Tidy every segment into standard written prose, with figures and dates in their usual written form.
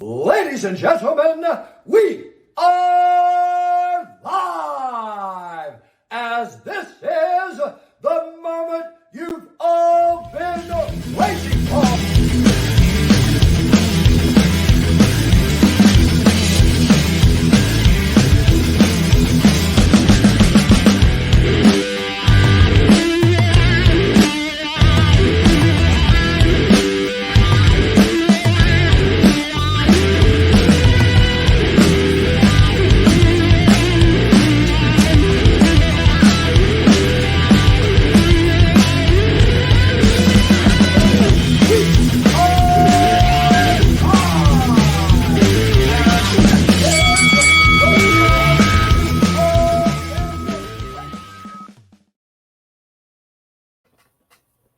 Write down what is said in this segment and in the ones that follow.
Ladies and gentlemen, we are live, as this is the moment you've all been waiting for.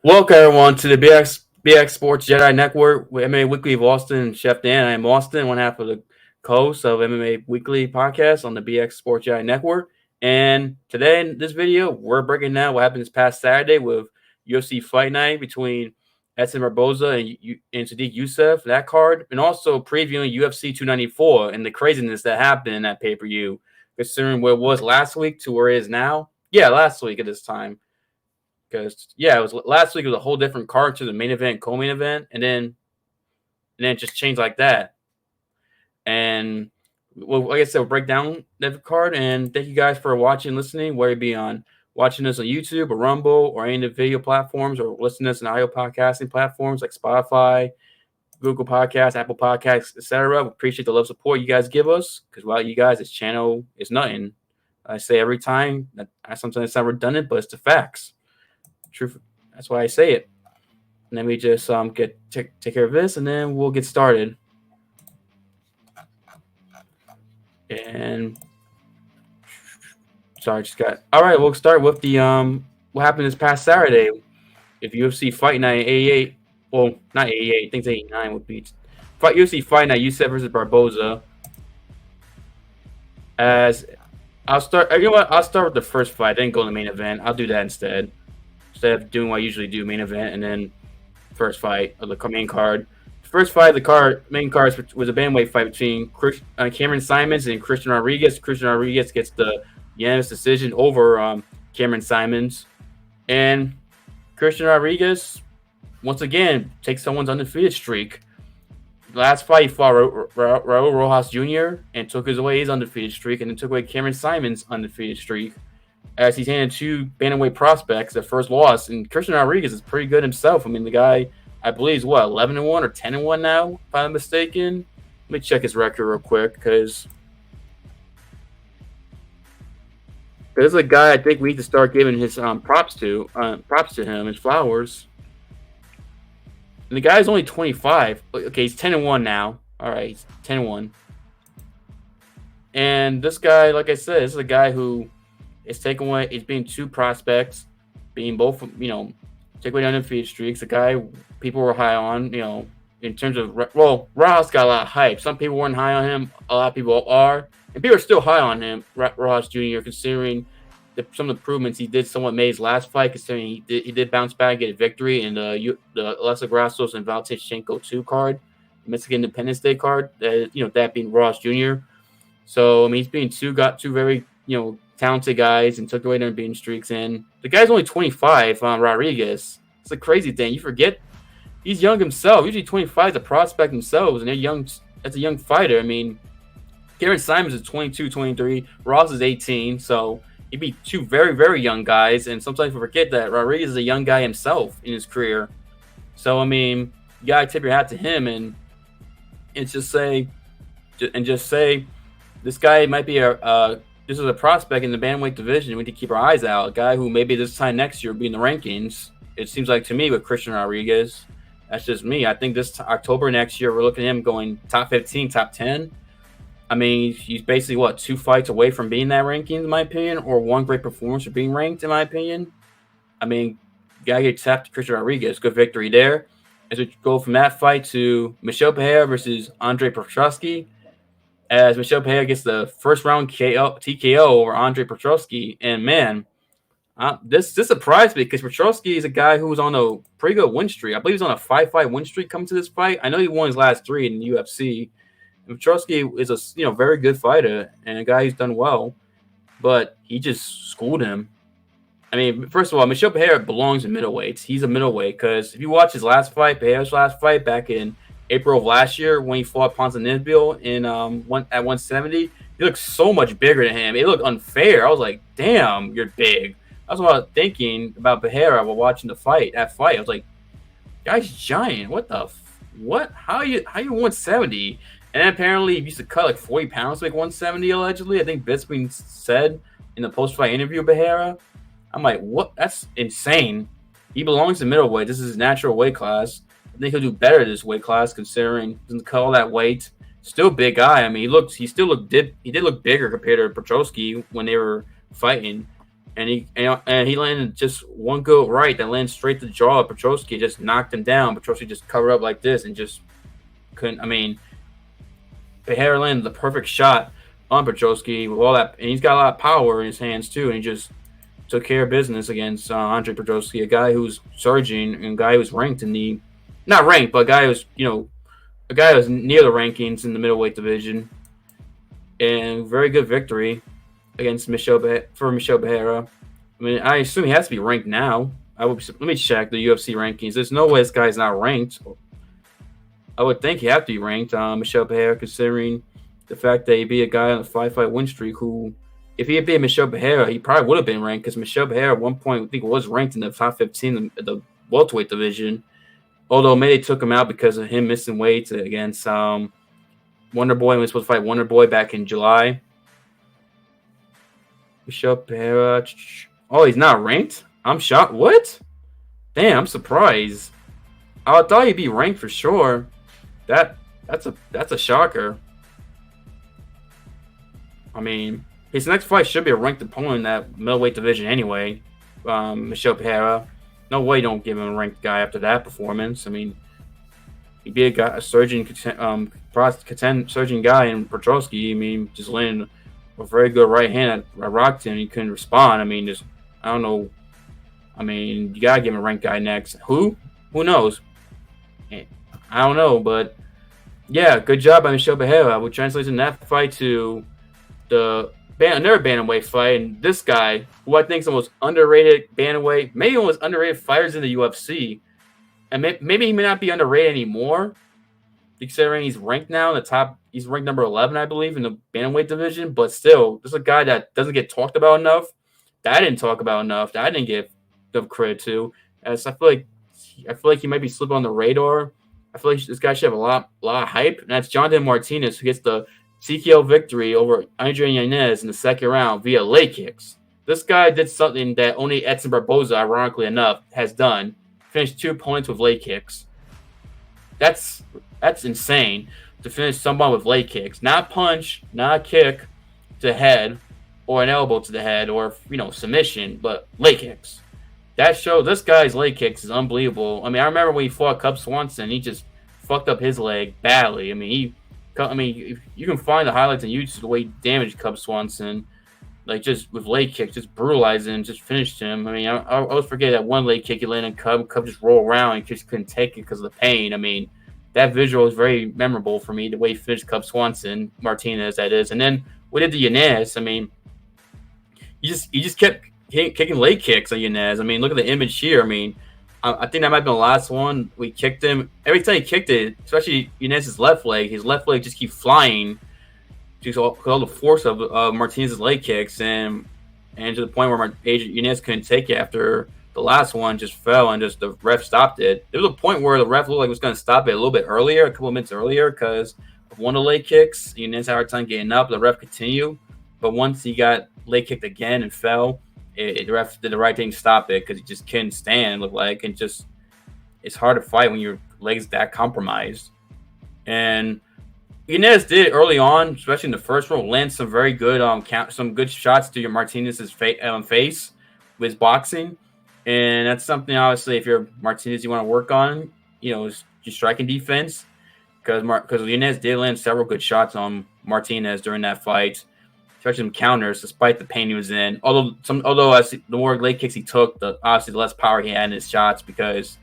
Welcome, everyone, to the BX Sports Jedi Network with MMA Weekly of Austin and Chef Dan. I am Austin, one half of the co-host of MMA Weekly podcast on the BX Sports Jedi Network. And today in this video, we're breaking down what happened this past Saturday with UFC Fight Night between Edson Barboza and Sodiq Yusuff, that card, and also previewing UFC 294 and the craziness that happened in that pay-per-view, considering where it was last week to where it is now. Yeah, last week at this time. Because it was last week. It was a whole different card to the main event, co-main event, and then it just changed like that. And well, like I said, we'll break down that card. And thank you guys for watching, listening, whether it be on watching us on YouTube or Rumble or any of the video platforms, or listening to us on audio podcasting platforms like Spotify, Google Podcasts, Apple Podcasts, etc. We appreciate the love, support you guys give us. Because without you guys, this channel is nothing. I say every time that sometimes it's not redundant, but it's the facts. True. That's why I say it. And then we just take care of this, and then we'll get started. And sorry, all right. We'll start with the what happened this past Saturday. If UFC Fight Night 88, well, not 88, I think it's 89 would be UFC Fight Night Yousef versus Barboza. As I'll start. You know what? I'll start with the first fight, then go to the main event. I'll do that instead of doing what I usually do, main event and then first fight of the main card. First fight of the main card was a bantamweight fight between Cameron Saaiman and Christian Rodriguez. Christian Rodriguez gets the unanimous decision over Cameron Saaiman. And Christian Rodriguez, once again, takes someone's undefeated streak. Last fight, he fought Raul Rojas Jr. and took away his undefeated streak, and then took away Cameron Saaiman's undefeated streak, as he's handed two bantamweight prospects their first loss. And Christian Rodriguez is pretty good himself. I mean, the guy, I believe, is 11-1 or 10-1 now, if I'm mistaken. Let me check his record real quick, because there's a guy I think we need to start giving his props to him, his flowers. And the guy's only 25. Okay, he's 10-1 now. All right, he's 10-1. And this guy, like I said, this is a guy who it's taken away. It's being two prospects, being both, take away the undefeated streaks. A guy people were high on, in terms of, Rojas got a lot of hype. Some people weren't high on him. A lot of people are, and people are still high on him, Rojas Jr., considering some of the improvements he did somewhat made his last fight, considering he did bounce back and get a victory in the Alexa Grassos and Valentin 2 card, the Mexican Independence Day card, that being Rojas Jr. So, I mean, he's being got two very, talented guys and took away their beating streaks. And the guy's only 25 on Rodriguez. It's a crazy thing. You forget he's young himself. Usually 25 is a prospect themselves, and they're young. That's a young fighter. I mean, Cameron Saaiman is 22, 23. Ross is 18. So he'd be two very, very young guys. And sometimes we forget that Rodriguez is a young guy himself in his career. So, I mean, you got to tip your hat to him and just say this guy might be this is a prospect in the bantamweight division. We need to keep our eyes out. A guy who maybe this time next year will be in the rankings. It seems like to me with Christian Rodriguez. That's just me. I think this October next year, we're looking at him going top 15, top 10. I mean, he's basically, 2 fights away from being that ranking, in my opinion, or one great performance for being ranked, in my opinion. I mean, you got to get tapped to Christian Rodriguez. Good victory there. As we go from that fight to Michel Pereira versus Andre Petroski, as Michel Pereira gets the first round TKO over Andre Petroski. And man, this surprised me, because Petroski is a guy who was on a pretty good win streak. I believe he's on a 5-fight win streak coming to this fight. I know he won his last 3 in the UFC. Petroski is a very good fighter and a guy who's done well, but he just schooled him. I mean, first of all, Michel Pereira belongs in middleweights. He's a middleweight because if you watch his last fight, Pereira's last fight back in April of last year when he fought Ponzinibbio in at 170, he looked so much bigger than him. It looked unfair. I was like, damn, you're big. That's what I was thinking about Pereira while watching that fight. I was like, guy's giant. What? How you 170? And then apparently he used to cut like 40 pounds to make 170 allegedly. I think Bisping said in the post-fight interview of Pereira. I'm like, what? That's insane. He belongs in middleweight. This is his natural weight class. I think he'll do better at this weight class considering he doesn't cut all that weight. Still big guy. I mean, he did look bigger compared to Petroski when they were fighting. And he landed just one good right that landed straight to the jaw. Petroski just knocked him down. Petroski just covered up like this and just couldn't. I mean, Pereira landed the perfect shot on Petroski with all that, and he's got a lot of power in his hands too. And he just took care of business against Andre Petroski, a guy who's surging and a guy who's ranked in the, not ranked, but a guy who's a guy who's near the rankings in the middleweight division, and very good victory against Michel Pereira. I mean, I assume he has to be ranked now. Let me check the UFC rankings. There's no way this guy's not ranked. I would think he have to be ranked, Michel Pereira, considering the fact that he be a guy on a 5-fight win streak who, if he had been Michel Pereira, he probably would have been ranked because Michel Pereira at one point I think was ranked in the top 15 of the welterweight division. Although maybe they took him out because of him missing weight against Wonder Boy. He was supposed to fight Wonder Boy back in July. Michel Pereira. Oh, he's not ranked? I'm shocked. What? Damn, I'm surprised. I thought he'd be ranked for sure. That's a shocker. I mean, his next fight should be a ranked opponent in that middleweight division anyway. Michel Pereira. No way don't give him a ranked guy after that performance. I mean, he'd be a surging guy in Petroski. I mean, just landing a very good right hand at rocked him. He couldn't respond. I mean, I don't know. I mean, you gotta give him a ranked guy next. Who knows? I don't know, but yeah, good job by Michel Pereira. We're translating that fight to another bantamweight fight, and this guy, who I think is the most underrated bantamweight, maybe one of the most underrated fighters in the UFC, and maybe he may not be underrated anymore, considering he's ranked now in the top. He's ranked number 11, I believe, in the bantamweight division. But still, this is a guy that doesn't get talked about enough. That I didn't talk about enough. That I didn't give the credit to. As I feel like he might be slipping on the radar. I feel like this guy should have a lot of hype, and that's Jonathan Martinez, who gets the TKO victory over Adrian Yanez in the second round via leg kicks. This guy did something that only Edson Barboza, ironically enough, has done. Finished 2 opponents with leg kicks. That's insane to finish someone with leg kicks. Not punch, not a kick to the head or an elbow to the head or submission, but leg kicks. That shows this guy's leg kicks is unbelievable. I mean, I remember when he fought Cub Swanson, he just fucked up his leg badly. I mean, you can find the highlights on YouTube the way he damaged Cub Swanson, like just with leg kicks, just brutalized him, just finished him. I mean, I always forget that one leg kick he landed on Cub just rolled around and just couldn't take it because of the pain. I mean, that visual is very memorable for me, the way he finished Cub Swanson, Martinez, that is. And then we did the Yanez. I mean, he just kept kicking leg kicks at Yanez. I mean, look at the image here. I mean, I think that might have been the last one. We kicked him. Every time he kicked it, especially Yanez's left leg, his left leg just keep flying to all the force of Martinez's leg kicks, and to the point where Yanez couldn't take it after the last one just fell and just the ref stopped it. There was a point where the ref looked like he was going to stop it a little bit earlier, a couple of minutes earlier, because of one of the leg kicks. Yanez had a hard time getting up. The ref continued, but once he got leg kicked again and fell, the ref did the right thing to stop it because he just couldn't stand, look like, and just it's hard to fight when your leg's that compromised. And Yanez did early on, especially in the first round, land some very good some good shots to your Martinez's face with his boxing, and that's something obviously if you're Martinez you want to work on, is your striking defense, because Yanez did land several good shots on Martinez during that fight. Especially some counters, despite the pain he was in. Although as the more leg kicks he took, obviously the less power he had in his shots because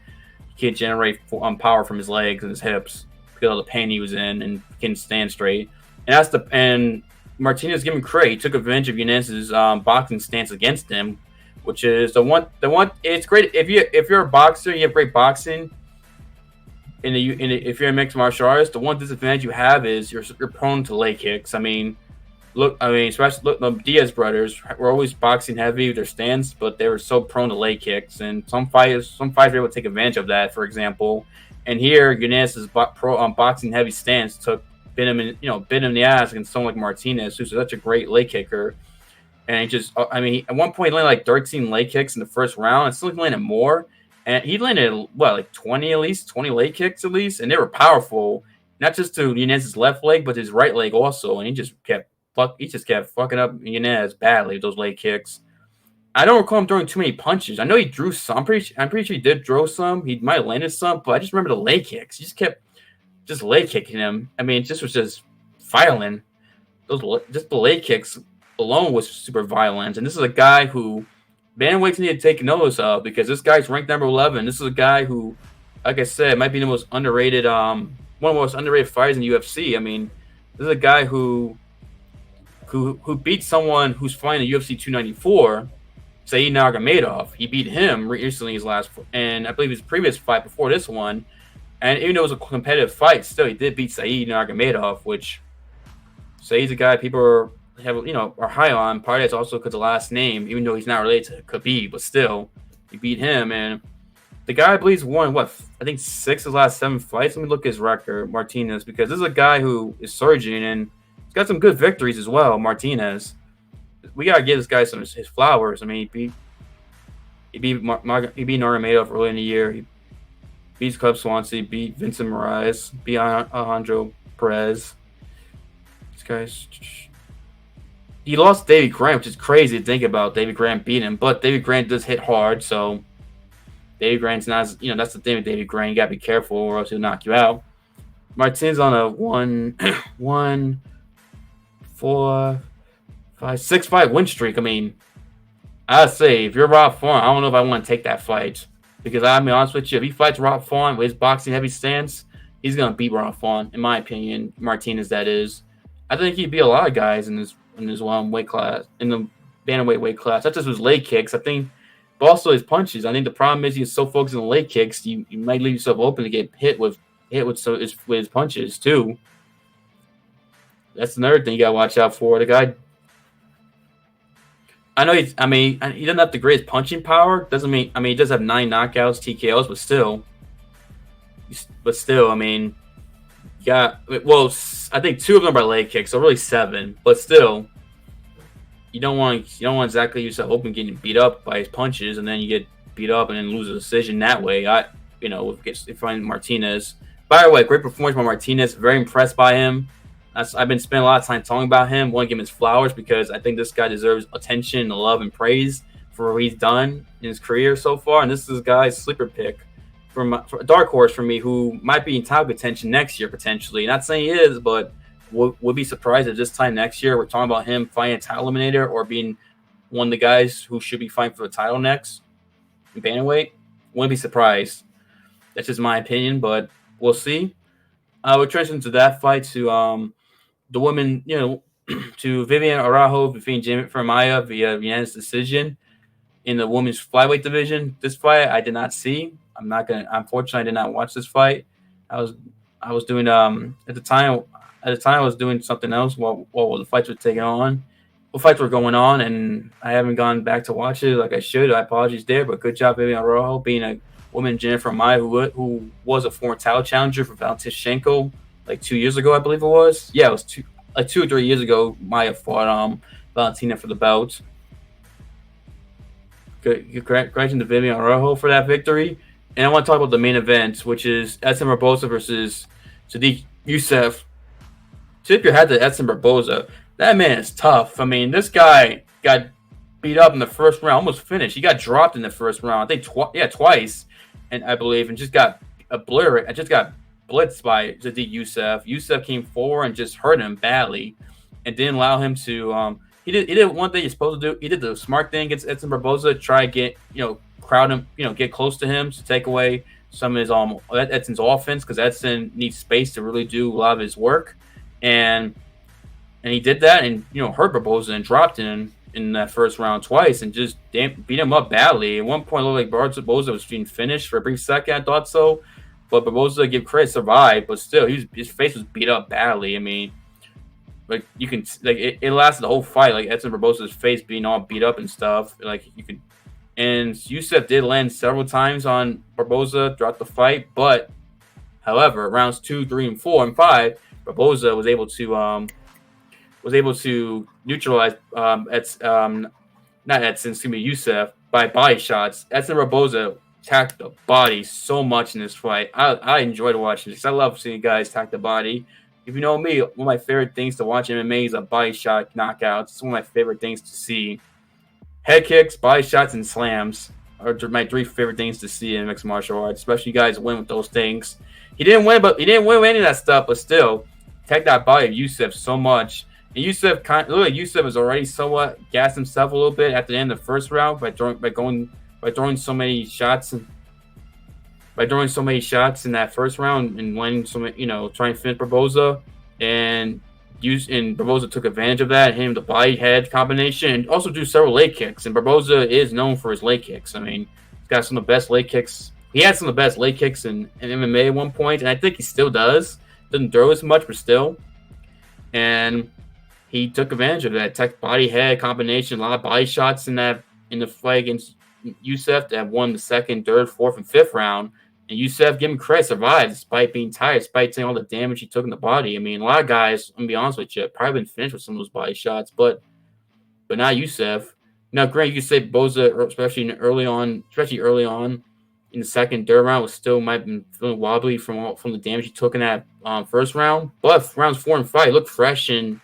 he can't generate power from his legs and his hips. because of the pain he was in and couldn't stand straight. And Martinez gave him credit. He took advantage of Yanez's boxing stance against him, which is the one. It's great if you're a boxer, you have great boxing. If you're a mixed martial artist, the one disadvantage you have is you're prone to leg kicks. Especially the Diaz brothers were always boxing heavy with their stance, but they were so prone to leg kicks, and some fighters were able to take advantage of that. For example, and here Yanez's boxing heavy stance bit him in the ass against someone like Martinez, who's such a great leg kicker. And at one point he landed like 13 leg kicks in the first round, and still he landed more. And he landed like 20 leg kicks at least, and they were powerful, not just to Yanez's left leg, but his right leg also. And he just kept fucking up Yanez badly with those leg kicks. I don't recall him throwing too many punches. I know he drew some. I'm pretty sure he did throw some. He might have landed some, but I just remember the leg kicks. He just kept leg kicking him. It just was just violent. Just the leg kicks alone was super violent. And this is a guy who bantamweights need to take notice of, because this guy's ranked number 11. This is a guy who, like I said, might be the most underrated, one of the most underrated fighters in the UFC. This is a guy who beat someone who's fighting the UFC 294, Said Nurmagomedov. He beat him recently, his last, and I believe his previous fight before this one. And even though it was a competitive fight, still he did beat Said Nurmagomedov, which Said's a guy people are high on. Part of it's also because of the last name, even though he's not related to Khabib, but still he beat him. And the guy, I believe, won I think 6 of his last 7 fights. Let me look at his record, Martinez, because this is a guy who is surging and he's got some good victories as well. Martinez, we gotta give this guy some of his flowers. He beat Nurmagomedov early in the year. He beat Cub Swansea, beat Vincent Moraes, beat Alejandro Perez. These guys. He lost David Grant, which is crazy to think about. David Grant beat him, but David Grant does hit hard, so David Grant's not, that's the thing with David Grant. You gotta be careful, or else he'll knock you out. Martinez on a 1, 4, 5, 6-fight win streak. I'd say if you're Rob Font, I don't know if I want to take that fight, because I'll be honest with you, if he fights Rob Font with his boxing heavy stance, he's gonna beat Rob Font, in my opinion. Martinez, that is. I think he'd beat a lot of guys in this weight class, in the bantamweight weight class. Not just his leg kicks, I think, but also his punches. I think the problem is he's so focused on the leg kicks, you might leave yourself open to get hit with his punches too. That's another thing you gotta watch out for. The guy, I know he doesn't have the greatest punching power. Doesn't mean, he does have 9 knockouts, TKOs, but still, I think 2 of them are leg kicks, so really 7. But still, you don't want exactly yourself open getting beat up by his punches, and then you get beat up and then lose a decision that way. If find Martinez. By the way, great performance by Martinez. Very impressed by him. I've been spending a lot of time talking about him. Want to give him his flowers, because I think this guy deserves attention, love, and praise for what he's done in his career so far. And this is a guy's sleeper pick. For a dark horse for me, who might be in top contention next year potentially. Not saying he is, but would be surprised if this time next year we're talking about him fighting a title eliminator or being one of the guys who should be fighting for the title next in bantamweight. Wouldn't be surprised. That's just my opinion, but we'll see. We'll transition to that fight to the women, to Viviane Araujo defeating Maia via Yanez decision in the women's flyweight division. This fight I did not see. Unfortunately, I did not watch this fight. I was doing at the time I was doing something else while the fights were going on, and I haven't gone back to watch it like I should. I apologize there, but good job, Viviane Araujo, being a woman, Jennifer Maia, who was a former title challenger for Valentina Shevchenko like 2 years ago, I believe it was. Yeah, it was 2 or 3 years ago. Maia fought Valentina for the belt. Congratulations to Viviane Araujo for that victory. And I want to talk about the main event, which is Edson Barboza versus Sodiq Yusuff. Tip your hat to Edson Barboza. That man is tough. This guy got beat up in the first round, almost finished. He got dropped in the first round, I think twice, and I believe, and just got obliterated. I just got blitzed by Sodiq Yusuff. Yusuff came forward and just hurt him badly, and didn't allow him to. He did one thing he's supposed to do. He did the smart thing against Edson Barboza, try to get crowd him, get close to him to take away some of his Edson's offense, because Edson needs space to really do a lot of his work, and he did that, and hurt Barbosa and dropped him in that first round twice, and just beat him up badly. At one point, it looked like Barbosa was being finished for a brief second. I thought so, but Barbosa, give credit, survived. But still, his face was beat up badly. I mean, like you can it lasted the whole fight. Like Edson Barbosa's face being all beat up and stuff. Like you could. And Yousef did land several times on Barbosa throughout the fight, but however, rounds 2, 3, and 4, and 5, Barbosa was able to neutralize Yousef by body shots. Edson Barbosa attacked the body so much in this fight. I enjoyed watching this. I love seeing guys attack the body. If you know me, one of my favorite things to watch MMA is a body shot knockouts. It's one of my favorite things to see. Head kicks, body shots, and slams are my 3 favorite things to see in mixed martial arts. Especially you guys win with those things. He didn't win with any of that stuff, but still, attacked that body of Yousef so much. And Yousef was already somewhat gassed himself a little bit at the end of the first round by throwing so many shots in that first round and winning trying to finish Barbosa, and Barbosa took advantage of that, hit him the body head combination, and also do several leg kicks. And Barbosa is known for his leg kicks. I mean, he's got some of the best leg kicks. He had some of the best leg kicks in MMA at one point, and I think he still does. Doesn't throw as much, but still. And he took advantage of that tech body head combination, a lot of body shots in the fight against Yousef that won the 2nd, 3rd, 4th, and 5th round. And Yousef, give him credit, survived despite being tired, despite taking all the damage he took in the body. I mean, a lot of guys, I'm gonna be honest with you, probably been finished with some of those body shots, but not Yousef. Now, granted, you could say Barbosa, especially early on in the 2nd, 3rd round, might have been feeling wobbly from the damage he took in that first round. But rounds 4 and 5, he looked fresh and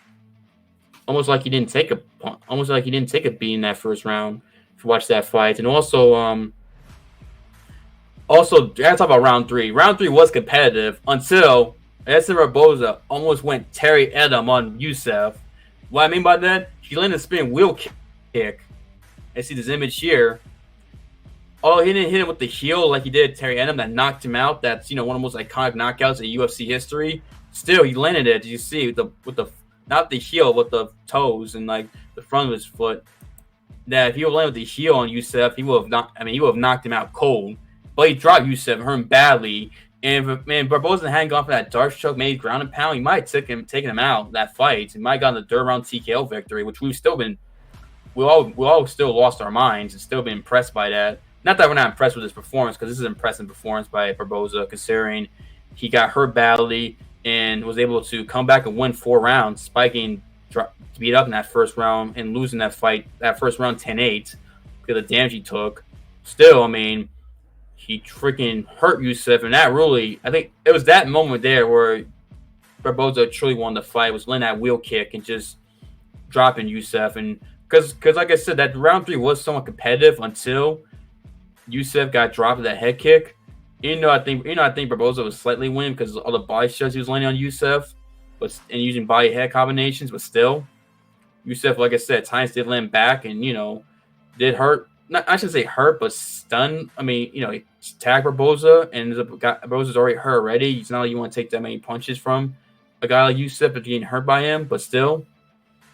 almost like he didn't take a beat in that first round. If you watch that fight, and also, I gotta talk about round 3. Round 3 was competitive until Edson Barbosa almost went Terry Edom on Yousef. What I mean by that, he landed a spin wheel kick. I see this image here. Oh, he didn't hit him with the heel like he did Terry Edom that knocked him out. That's one of the most iconic knockouts in UFC history. Still, he landed it. Did you see with the not the heel, but the toes and like the front of his foot? That if he would land with the heel on Yousef, he would have knocked him out cold. But he dropped Yousef, hurt him badly. And if Barbosa hadn't gone for that Darce choke, maybe ground and pound, he might have taken him out that fight. He might have gotten the 3rd round TKO victory, which we all still lost our minds and still been impressed by that. Not that we're not impressed with his performance, because this is an impressive performance by Barbosa, considering he got hurt badly and was able to come back and win 4 rounds, spiking beat up in that first round and losing that fight, that first round 10-8 because of the damage he took. Still, I mean, he freaking hurt Yousef, and that really, I think it was that moment there where Barbosa truly won the fight, was landing that wheel kick and just dropping Yousef. And because like I said, that round 3 was somewhat competitive until Yousef got dropped with that head kick. I think Barbosa was slightly winning because of all the body shots he was landing on Yousef, and using body head combinations, but still, Yousef, like I said, times did land back and did hurt. I shouldn't say hurt, but stun. I mean, he tagged Barbosa, and Barbosa's already hurt already. It's not like you want to take that many punches from a guy like Yousef if getting hurt by him, but still,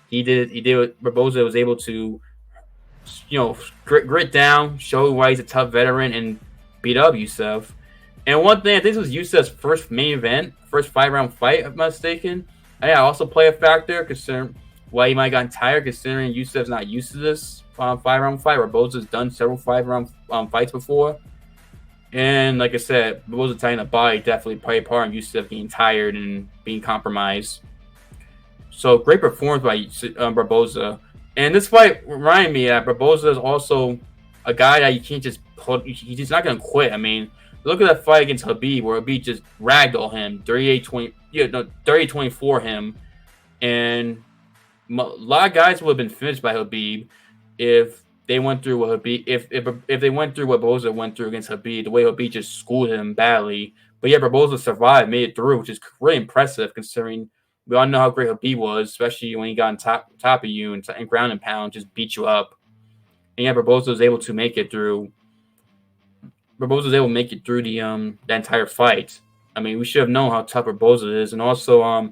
he did what Barbosa was able to, grit down, show why he's a tough veteran, and beat up Yousef. And one thing, I think this was Yousef's first main event, first 5-round fight, if I'm not mistaken. I also play a factor considering why he might have gotten tired, considering Yousef's not used to this 5-round fight. Barbosa's done several 5-round fights before. And like I said, Barbosa tying the body definitely played a part in Yousef getting tired and being compromised. So great performance by Barbosa. And this fight reminded me that Barbosa is also a guy that you can't just put. He's just not going to quit. I mean, look at that fight against Khabib, where Khabib just ragdolled him, 38-24 him. And a lot of guys would have been finished by Khabib if they went through what Khabib, if they went through what Barbosa went through against Khabib, the way Khabib just schooled him badly. But yeah, Barbosa survived, made it through, which is really impressive considering we all know how great Khabib was, especially when he got on top of you and ground and pound, just beat you up. And yeah, Barbosa was able to make it through Barbosa was able to make it through the entire fight. I mean, we should have known how tough Barbosa is, and also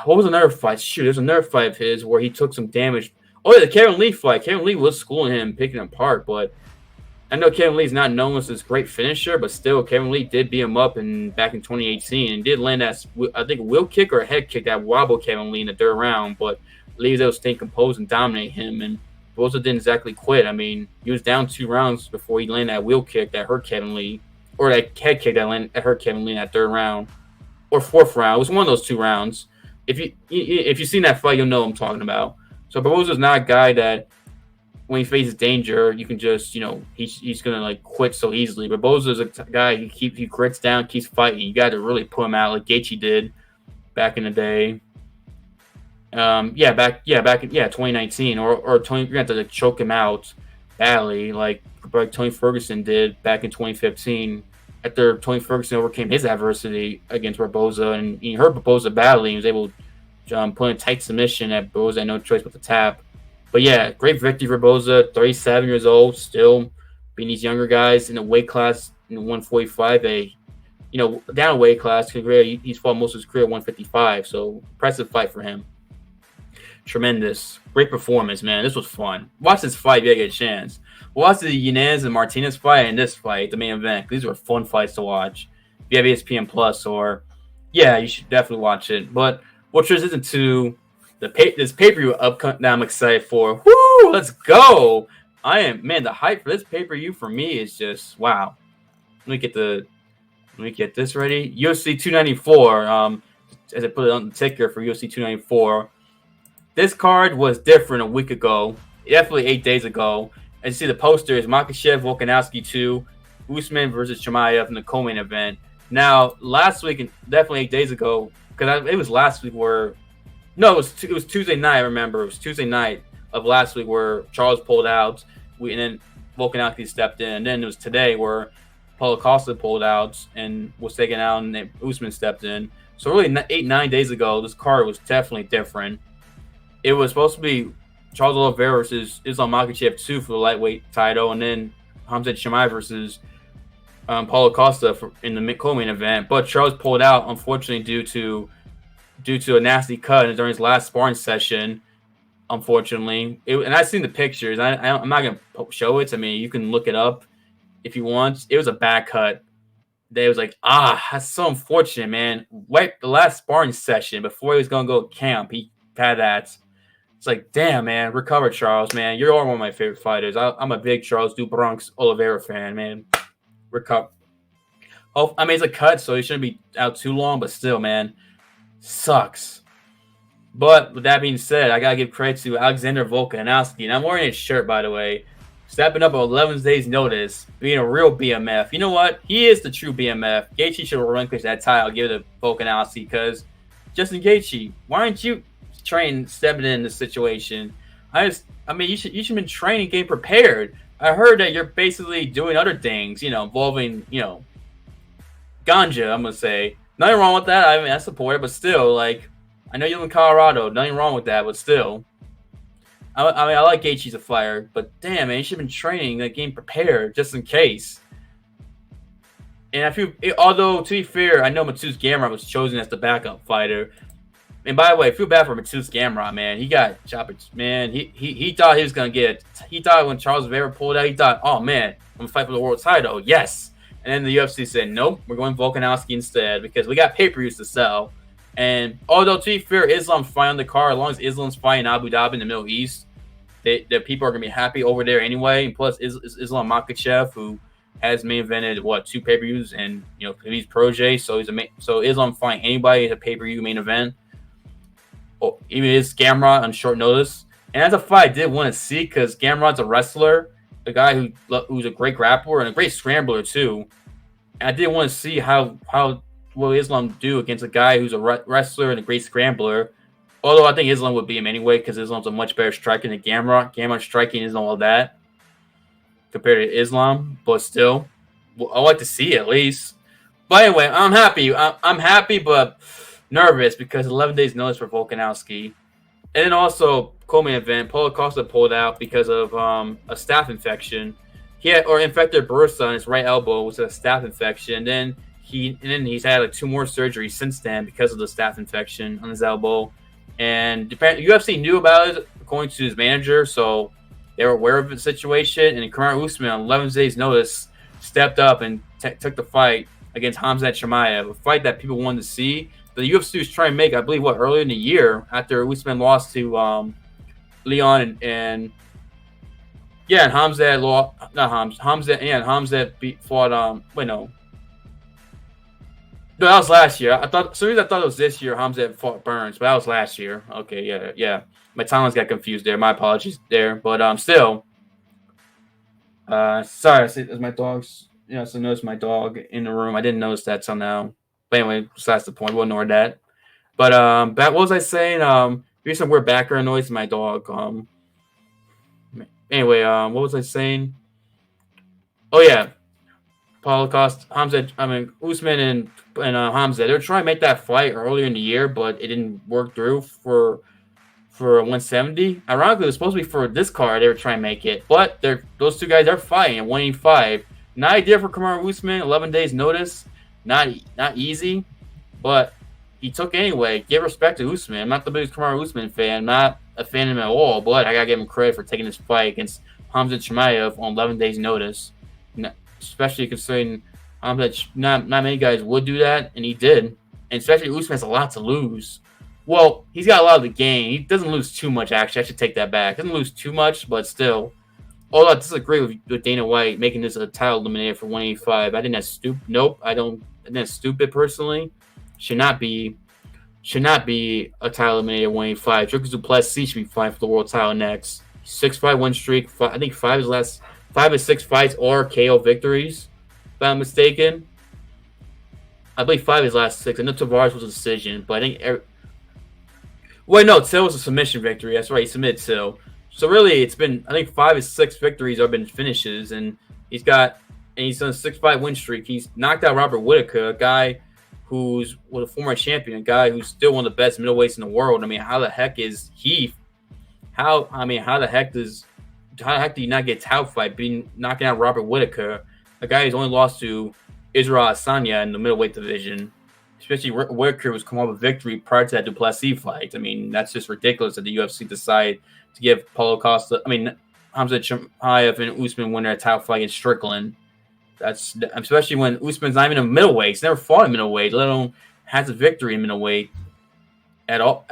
what was another fight? Shoot, there's another fight of his where he took some damage. Oh yeah, the Kevin Lee fight. Kevin Lee was schooling him, picking him apart, but I know Kevin Lee's not known as this great finisher, but still, Kevin Lee did beat him up back in 2018 and did land that, I think, a wheel kick or a head kick that wobbled Kevin Lee in the third round, but Lee was able to stay composed and dominate him, and Barbosa didn't exactly quit. I mean, he was down 2 rounds before he landed that wheel kick that hurt Kevin Lee, or that head kick that hurt Kevin Lee in that third round, or fourth round. It was one of those 2 rounds. If you've seen that fight, you'll know what I'm talking about. So Barbosa's not a guy that, when he faces danger, you can just, he's gonna like quit so easily. Barbosa's a guy he grits down, keeps fighting. You got to really put him out like Gaethje did back in the day. Back in 2019, or Tony, you're gonna have to like, choke him out badly, like Tony Ferguson did back in 2015. After Tony Ferguson overcame his adversity against Barbosa, and he hurt Barbosa badly, he was able to put in a tight submission at Barbosa had no choice but to tap. But yeah, great victory for Barbosa, 37 years old, still beating these younger guys in a weight class in 145, down a weight class. He's fought most of his career at 155, so impressive fight for him. Tremendous. Great performance, man. This was fun. Watch this fight if you get a chance. Watch the Yanez and Martinez fight and this fight, the main event. These were fun fights to watch. If you have ESPN Plus, you should definitely watch it. But we'll transition to this pay-per-view that I'm excited for. Woo! Let's go! The hype for this pay-per-view for me is just wow. Let me get this ready. UFC 294. As I put it on the ticker for UFC 294. This card was different a week ago. Definitely 8 days ago. As you see, the poster is Makhachev, Volkanovski 2, Usman versus Chimaev in the co-main event. Now, last week, and definitely 8 days ago, because it was last week where. No, it was Tuesday night, I remember. It was Tuesday night of last week where Charles pulled out, and then Volkanovski stepped in. And then it was today where Paulo Costa pulled out and was taken out, and then Usman stepped in. So really 8-9 days ago, this card was definitely different. It was supposed to be Charles Oliveira versus Islam Makhachev 2 for the lightweight title, and then Hamzat Chimaev versus Paulo Costa in the co-main event. But Charles pulled out, unfortunately, due to a nasty cut during his last sparring session, unfortunately. And I've seen the pictures. I'm not going to show it. I mean, you can look it up if you want. It was a bad cut. They was like, that's so unfortunate, man. Right, the last sparring session before he was going to go to camp, he had that. It's like, damn, man, recover, Charles, man. You're one of my favorite fighters. I'm a big Charles Du Bronx Oliveira fan, man. Recover. Oh, I mean, it's a cut, so he shouldn't be out too long, but still, man. Sucks. But with that being said, I gotta give credit to Alexander Volkanovski, and I'm wearing his shirt, by the way. Stepping up at 11 days' notice, being a real BMF. You know what? He is the true BMF. Gaethje should relinquish that title, give it to Volkanovski, because Justin Gaethje, why aren't you stepping in this situation? You should have been training, getting prepared. I heard that you're basically doing other things, involving, ganja, I'm gonna say. Nothing wrong with that. I mean, I support it, but still, like, I know you live in Colorado. Nothing wrong with that, but still. I like Gaethje as a fighter, but damn, man, you should have been training, like, getting prepared, just in case. And I feel, although, to be fair, I know Mateusz Gamrot was chosen as the backup fighter. And by the way, I feel bad for Mateusz Gamrot, man. He got chopped, man. He thought he was going to get, he thought when Charles Oliveira pulled out, he thought, oh, man, I'm going to fight for the world title. Yes. And then the UFC said, nope, we're going Volkanovski instead because we got pay-per-views to sell. And although, to be fair, Islam's fighting on the card, as long as Islam's fighting Abu Dhabi in the Middle East, the people are going to be happy over there anyway. And plus, Islam Makhachev, who has main evented, 2 pay-per-views, and, he's protege, so so Islam fighting anybody at a pay-per-view main event. Or even is Gamrot on short notice. And that's a fight I did want to see because Gamrot's a wrestler, a guy who's a great grappler and a great scrambler too. And I did want to see how will Islam do against a guy who's a wrestler and a great scrambler. Although I think Islam would beat him anyway because Islam's a much better striker than Gamrot. Gamrot's striking isn't all that compared to Islam, but still, I like to see it at least. But anyway, I'm happy. I'm happy, but nervous because 11 days notice for Volkanovski. And then also, co-main event, Paulo Costa pulled out because of a staph infection. or infected bursa on his right elbow with a staph infection. Then he's had like 2 more surgeries since then because of the staph infection on his elbow. And UFC knew about it according to his manager, so they were aware of the situation. And Kamaru Usman, on 11 days' notice, stepped up and took the fight against Khamzat Chimaev, a fight that people wanted to see. The UFC was trying to make, I believe, earlier in the year after Usman lost to Leon and Khamzat lost. Not Khamzat. Yeah, Khamzat fought. Wait, no. No, that was last year. I thought it was this year. Khamzat fought Burns, but that was last year. Okay, yeah. My timelines got confused there. My apologies there, but still. Sorry, there's my dogs. So notice my dog in the room. I didn't notice that till now. But anyway, besides the point, we'll ignore that. But what was I saying? Here's some weird background noise in my dog. Anyway, what was I saying? Oh yeah, Holocaust, Usman and Khamzat. They were trying to make that fight earlier in the year, but it didn't work through for 170. Ironically, it was supposed to be for this card. They were trying to make it, but those two guys are fighting at 185. Not ideal for Kamaru Usman. 11 days notice, not easy, but he took it anyway. Give respect to Usman. I'm not the biggest Kamaru Usman fan. I'm not a fan of him at all, but I gotta give him credit for taking this fight against Khamzat Chimaev on 11 days notice. Especially considering that not many guys would do that, and he did. And especially Usman has a lot to lose. Well, he's got a lot of the gain. He doesn't lose too much, actually. I should take that back. Doesn't lose too much, but still. Although I disagree with Dana White making this a title eliminator for 185. I think that's stupid. Nope, I think that's stupid personally. Should not be a title eliminator at 185. Dricus Du Plessis should be fighting for the world title next. 6-5 win streak. I think 5 of 6 fights are KO victories, if I'm mistaken. I believe 5 of his last 6. I know Tavares was a decision, but I think Till was a submission victory. That's right, he submitted Till. So really, it's been, I think 5 of 6 victories have been finishes, and he's on a 6-5 win streak. He's knocked out Robert Whittaker, a guy was a former champion, a guy who's still one of the best middleweights in the world. I mean, how the heck is he? How the heck do you not get a fight knocking out Robert Whittaker, a guy who's only lost to Israel Adesanya in the middleweight division? Especially Whittaker was come off a victory prior to that Du Plessis fight. I mean, that's just ridiculous that the UFC decided to give Khamzat Chimaev and Usman winner a title fight against Strickland. That's especially when Usman's not even a middleweight. He's never fought in middleweight, let alone has a victory in middleweight at all.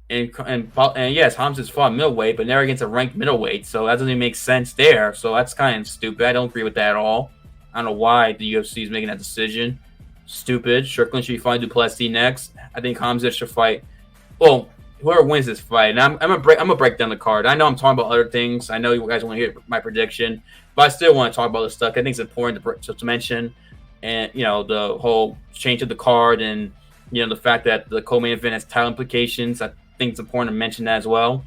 And yes, Khamzat's fought middleweight, but never against a ranked middleweight. So that doesn't even make sense there. So that's kind of stupid. I don't agree with that at all. I don't know why the UFC is making that decision. Stupid. Strickland should be fighting Du Plessis next. I think Khamzat should fight. Well, whoever wins this fight, and I'm gonna break down the card. I know I'm talking about other things. I know you guys want to hear my prediction, but I still want to talk about this stuff. I think it's important to mention, and the whole change of the card, and the fact that the co-main event has title implications. I think it's important to mention that as well.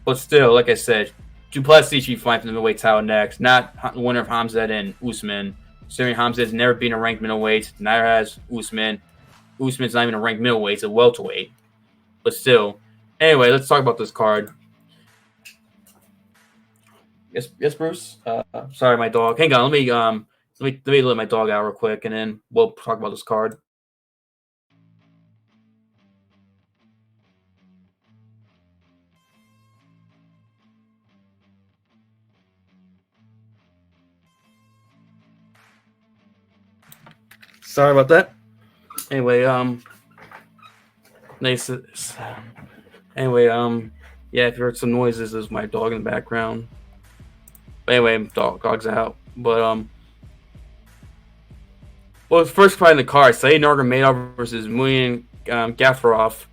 But still, like I said, Du Plessis should be fighting for the middleweight title next, not the winner of Khamzat and Usman. Considering Khamzat has never been a ranked middleweight, neither has Usman. Usman's not even a ranked middleweight; it's a welterweight. But still, anyway, let's talk about this card. Yes, Bruce. Sorry, my dog. Hang on, let me let my dog out real quick, and then we'll talk about this card. Sorry about that. Anyway, nice. Anyway, yeah, if you heard some noises, there's my dog in the background. But anyway, dog's out. But well, first fight in the card, Said Nurmagomedov versus Muin Gafurov.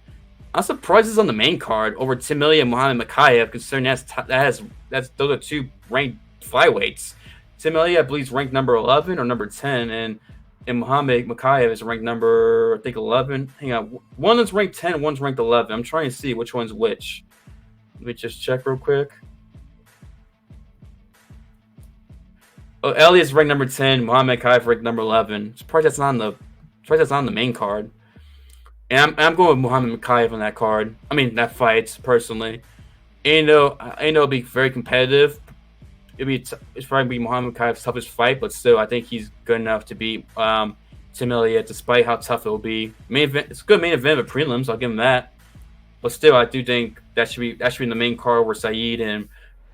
I'm surprised it's on the main card over Timilia and Muhammad Makhachev, considering those are 2 ranked flyweights. Timilia, I believe, is ranked number 11 or number 10, and Muhammad Makhachev is ranked number, I think, 11. Hang on. One is ranked 10, one's ranked 11. I'm trying to see which one's which. Let me just check real quick. Oh, Elliott's ranked number 10. Muhammad Makhachev ranked number 11. Surprised that's not on the main card. And I'm going with Muhammad Makhachev on that card. I mean, that fight, personally. And I know it'll be very competitive. it's probably be Muhammad Kayev's toughest fight, but still, I think he's good enough to beat Tim Elliott, despite how tough it will be. Main event, it's a good main event of prelims. I'll give him that. But still, I do think that should be in the main card where Saeed and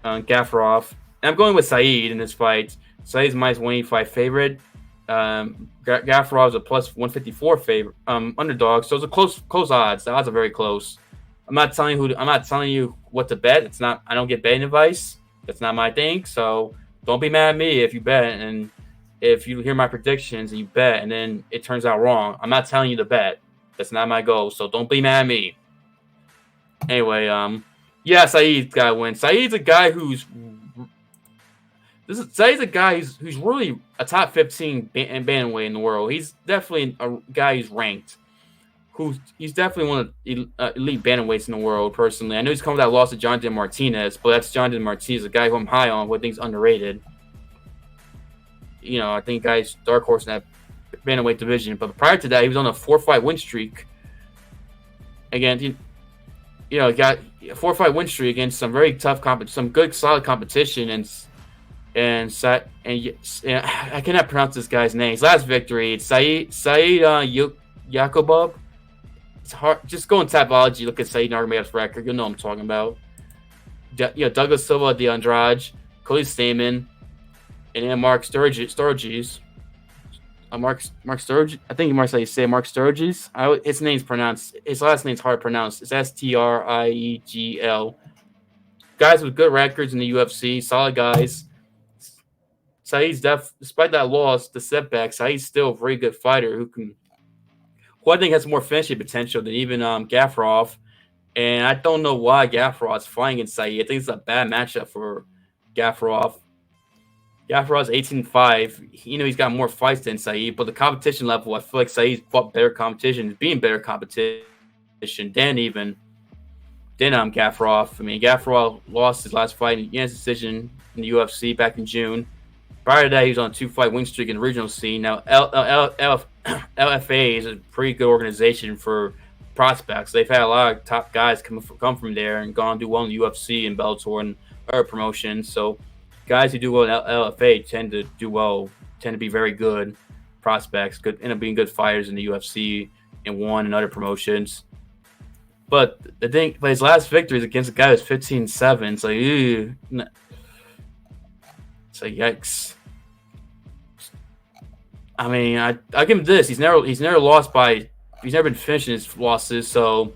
Gafurov. And I'm going with Saeed in this fight. Saeed's minus 185 favorite. Gafurov's a plus 154 favorite underdog. So it's a close odds. The odds are very close. I'm not telling you what to bet. It's not. I don't get betting advice. That's not my thing. So don't be mad at me if you bet and if you hear my predictions and you bet and then it turns out wrong. I'm not telling you to bet. That's not my goal. So don't be mad at me. Anyway, yeah, Saeed's got to win. Saeed's a guy who's really a top 15 bantamweight in the world. He's definitely a guy who's ranked. He's definitely one of the elite bantamweights in the world, personally. I know he's come with that loss to Jonathan Martinez, but that's Jonathan Martinez, a guy who I'm high on, who I think is underrated. I think guy's dark horse in that bantamweight division. But prior to that, he was on a 4-fight win streak. Again, he got a 4-fight win streak against some very tough some good, solid competition, and I cannot pronounce this guy's name. His last victory, it's Saeed Yakubov. It's hard. Just go in Tapology, look at Saeed Nurmagomedov's record. You'll know what I'm talking about. Douglas Silva de Andrade, Cody Stamen, and then Mark Sturgis. Mark Sturgis. I think you might say Mark Sturgis. His last name's hard to pronounce. It's Striegel. Guys with good records in the UFC, solid guys. Saeed's despite that loss, the setback, Saeed's still a very good fighter who I think has more finishing potential than even Gafurov. And I don't know why Gafurov's fighting against Saeed. I think it's a bad matchup for Gafurov. Gafurov's 18-5. He's got more fights than Saeed, but the competition level, I feel like Saeed's fought better competition, being better competition than Gafurov. I mean, Gafurov lost his last fight in Yanez decision in the UFC back in June. Prior to that, he was on a 2-fight win streak in the regional scene. Now, LFA is a pretty good organization for prospects. They've had a lot of top guys come from there and gone to do well in the UFC and Bellator and other promotions. So guys who do well in LFA tend to be very good prospects, end up being good fighters in the UFC and won in other promotions. But his last victory is against a guy who's 15-7. So yikes. I mean, I give him this. He's never been finished in his losses. So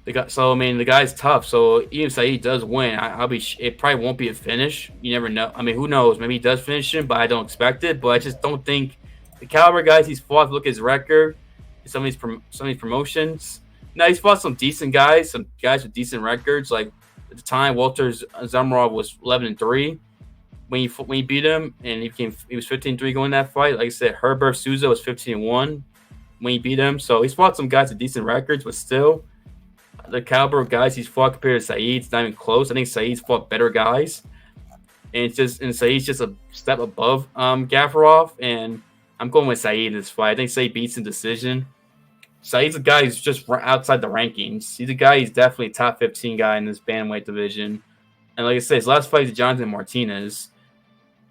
the guy's tough. So even if Saeed does win, it probably won't be a finish. You never know. I mean, who knows? Maybe he does finish him, but I don't expect it. But I just don't think the caliber guys he's fought. Look at his record. Some of these promotions. Now he's fought some decent guys, some guys with decent records. Like at the time, Walter Zamrov was 11-3 when he beat him, and he was 15-3 going that fight. Like I said, Herbert Souza was 15-1 when he beat him. So he's fought some guys with decent records, but still, the caliber of guys he's fought compared to Saeed's not even close. I think Saeed's fought better guys, and Saeed's just a step above Gafurov, and I'm going with Saeed in this fight. I think Saeed beats in decision. Saeed's a guy who's just outside the rankings. He's definitely a top 15 guy in this bantamweight division. And like I said, his last fight is Jonathan Martinez.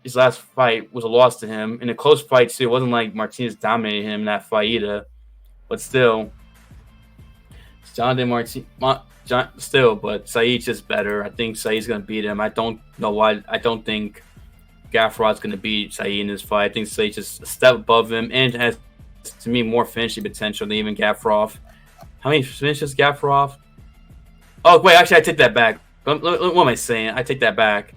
His last fight was a loss to him. In a close fight, too. It wasn't like Martinez dominated him in that fight either. But still, but Saeed's just better. I think Saeed's going to beat him. I don't know why. I don't think Gafurov's going to beat Saeed in this fight. I think Saeed's just a step above him and has, to me, more finishing potential than even Gafurov. How many finishes Gafurov? Oh, wait, actually, I take that back. What am I saying? I take that back.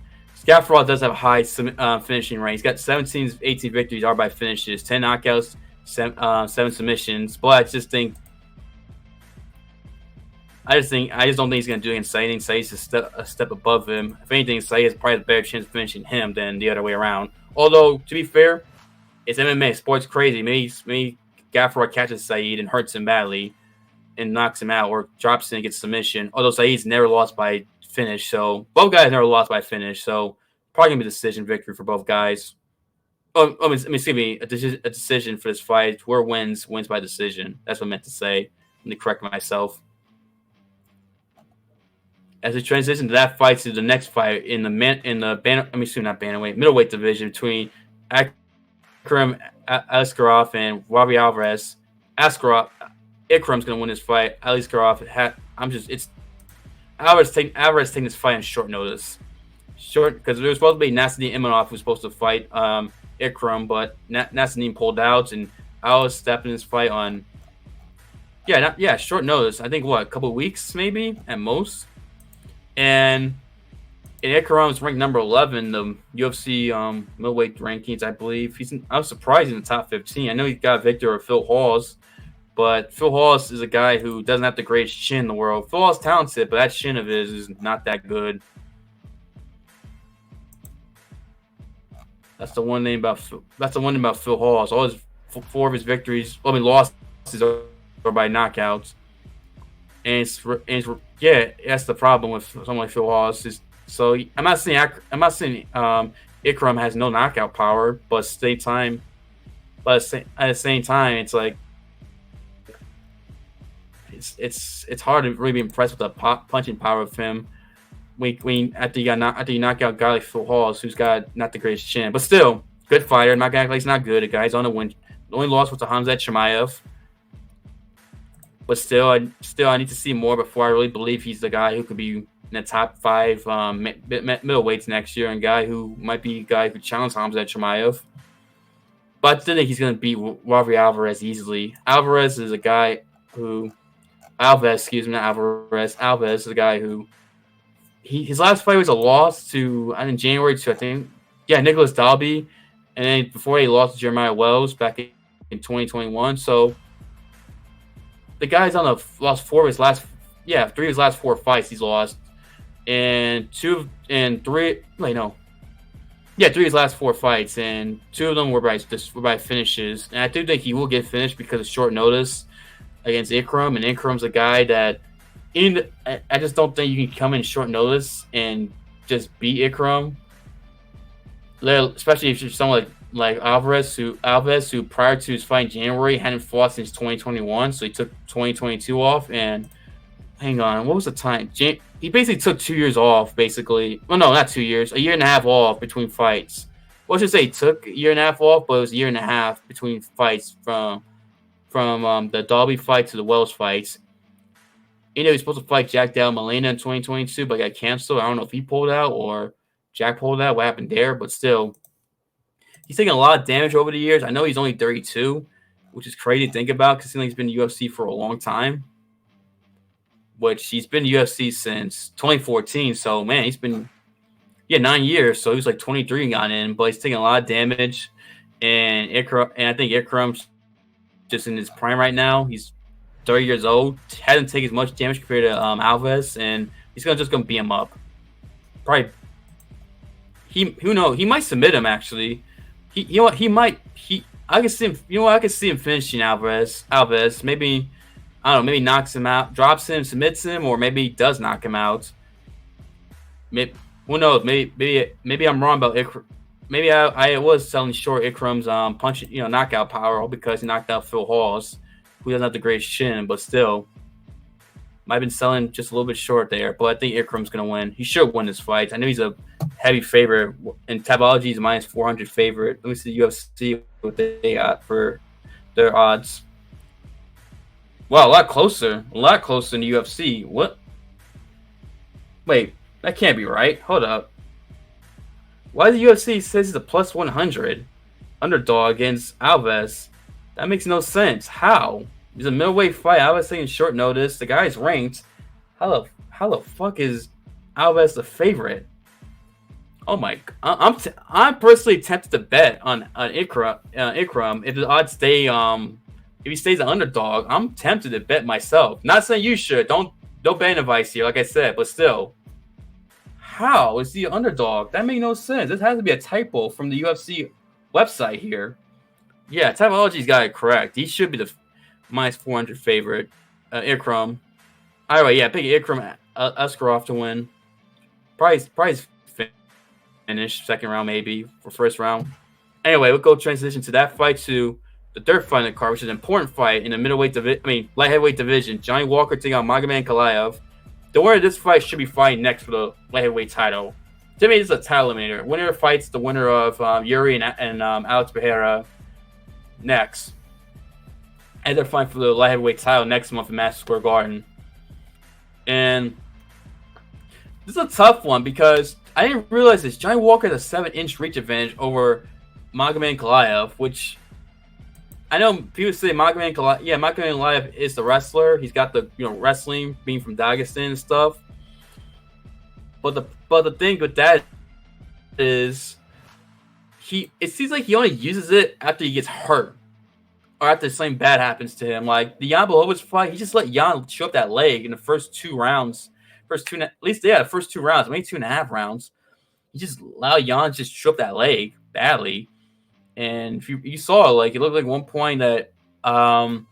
Gafurov does have a high finishing rate. He's got 17, 18 victories are by finishes, 10 knockouts, 7 submissions. But I just don't think he's going to do anything. Saeed. Saeed's a step above him. If anything, Saeed has probably a better chance of finishing him than the other way around. Although, to be fair, it's MMA. Sport's crazy. Maybe Gafurov catches Saeed and hurts him badly and knocks him out or drops in and gets submission. Although Saeed's never lost by finish. So both guys never lost by finish. So probably going to be a decision victory for both guys. Excuse me, a decision for this fight. Whoever wins by decision. That's what I meant to say. Let me correct myself. as we transition to that fight to the next fight in the middleweight division between Ikram Aliskerov and Robbie Alvarez. Ikram's gonna win this fight. Aliskerov Alvarez taking this fight on short notice. Because there was supposed to be Nasruddin Imavov who was supposed to fight Ikram, but Nasruddin pulled out, and Alvarez stepped in this fight on short notice. I think a couple of weeks maybe at most. And Ikram's ranked number 11, the UFC middleweight rankings, I believe. I was surprised in the top 15. I know he got a victory over Phil Hawes, but Phil Hawes is a guy who doesn't have the greatest chin in the world. Phil Hawes is talented, but that chin of his is not that good. That's the one thing about Phil Hawes. All his 4 of his victories, losses are by knockouts. And that's the problem with someone like Phil Hawes. So I'm not saying Ikram has no knockout power, but at the same time, it's like it's hard to really be impressed with the punching power of him. After you knock out a guy like Phil Hawes, who's got not the greatest chin, but still good fighter. I'm not gonna act like he's not good. The guy's on the win. The only loss was to Hamzat Chimaev. But still, I need to see more before I really believe he's the guy who could be in the top 5 middleweights next year, and guy who might be a guy who could challenge Hamzat Chimaev. But I still think he's going to beat Robbie Alvarez easily. Alvarez is a guy who Alves is a guy who his last fight was a loss to in January to Nicholas Dalby, and then before he lost to Jeremiah Wells back in 2021. So the guy's lost 3 of his last 4 fights he's lost, and 3 of his last 4 fights, and 2 of them were by finishes. And I do think he will get finished because of short notice against Ikram, and Ikram's a guy that I just don't think you can come in short notice and just beat Ikram, especially if you're someone like Alvarez, who prior to his fight in January hadn't fought since 2021, so he took 2022 off. And hang on, what was the time? He basically took 2 years off, basically. Well, no, not 2 years, a year and a half off between fights. Well, I should say he took a year and a half off, but it was a year and a half between fights from the Dalby fight to the Wells fights. He was supposed to fight Jack Dale Molina in 2022, but got canceled. I don't know if he pulled out or Jack pulled out. What happened there? But still, he's taken a lot of damage over the years. I know he's only 32, which is crazy to think about because he's been in UFC for a long time. Which he's been in UFC since 2014. So, man, he's been 9 years. So he was like 23 and got in, but he's taking a lot of damage. And I think Ikram's just in his prime right now. He's 30 years old, hasn't taken as much damage compared to Alves, and he's just gonna beat him up. Probably, who knows? He might submit him actually. I can see him. I can see him finishing Alves. Maybe I don't know. Maybe knocks him out, drops him, submits him, or maybe he does knock him out. Maybe who knows? Maybe I'm wrong about Ikram. Maybe I was selling short Ikram's knockout power because he knocked out Phil Hawes, who doesn't have the greatest chin, but still might have been selling just a little bit short there. But I think Ikram's going to win. He should win this fight. I know he's a heavy favorite. In Tabology, he's a minus 400 favorite. Let me see UFC what they got for their odds. Wow, a lot closer than the UFC. What? Wait, that can't be right. Hold up. Why the UFC says he's a plus 100 underdog against Alves? That makes no sense. How? It's a middleweight fight. Alves taking short notice. The guy's ranked. How the fuck is Alves the favorite? Oh my! I'm personally tempted to bet on Ikram if the odds stay if he stays an underdog. I'm tempted to bet myself. Not saying you should. Don't ban advice here, like I said, but still. How is he an underdog? That makes no sense. This has to be a typo from the UFC website here. Yeah, Typology's got it correct. He should be the minus 400 favorite. Ikram. All right, yeah, pick Ikram Aliskerov to win. Probably finish second round maybe for first round. Anyway, we'll go transition to that fight to the third fight in the card, which is an important fight in the light heavyweight division. Johnny Walker taking on Magomed Ankalaev. the winner of this fight should be fighting next for the light heavyweight title. To me, this is a title eliminator. Winner fights the winner of Yuri and Alex Pereira next. And they're fighting for the light heavyweight title next month in Madison Square Garden. And this is a tough one because I didn't realize this. Johnny Walker has a 7-inch reach advantage over Magomed Ankalaev, which I know people say Magomed Ankalaev is the wrestler. He's got the wrestling, being from Dagestan and stuff. But the thing with that is it seems like he only uses it after he gets hurt or after something bad happens to him. Like the Jan Blachowicz fight, he just let Jan chew up that leg in the first 2 rounds. The first 2 rounds, maybe 2.5 rounds. He just allowed Jan just chew up that leg badly. And if you saw, like, it looked like one point that freaking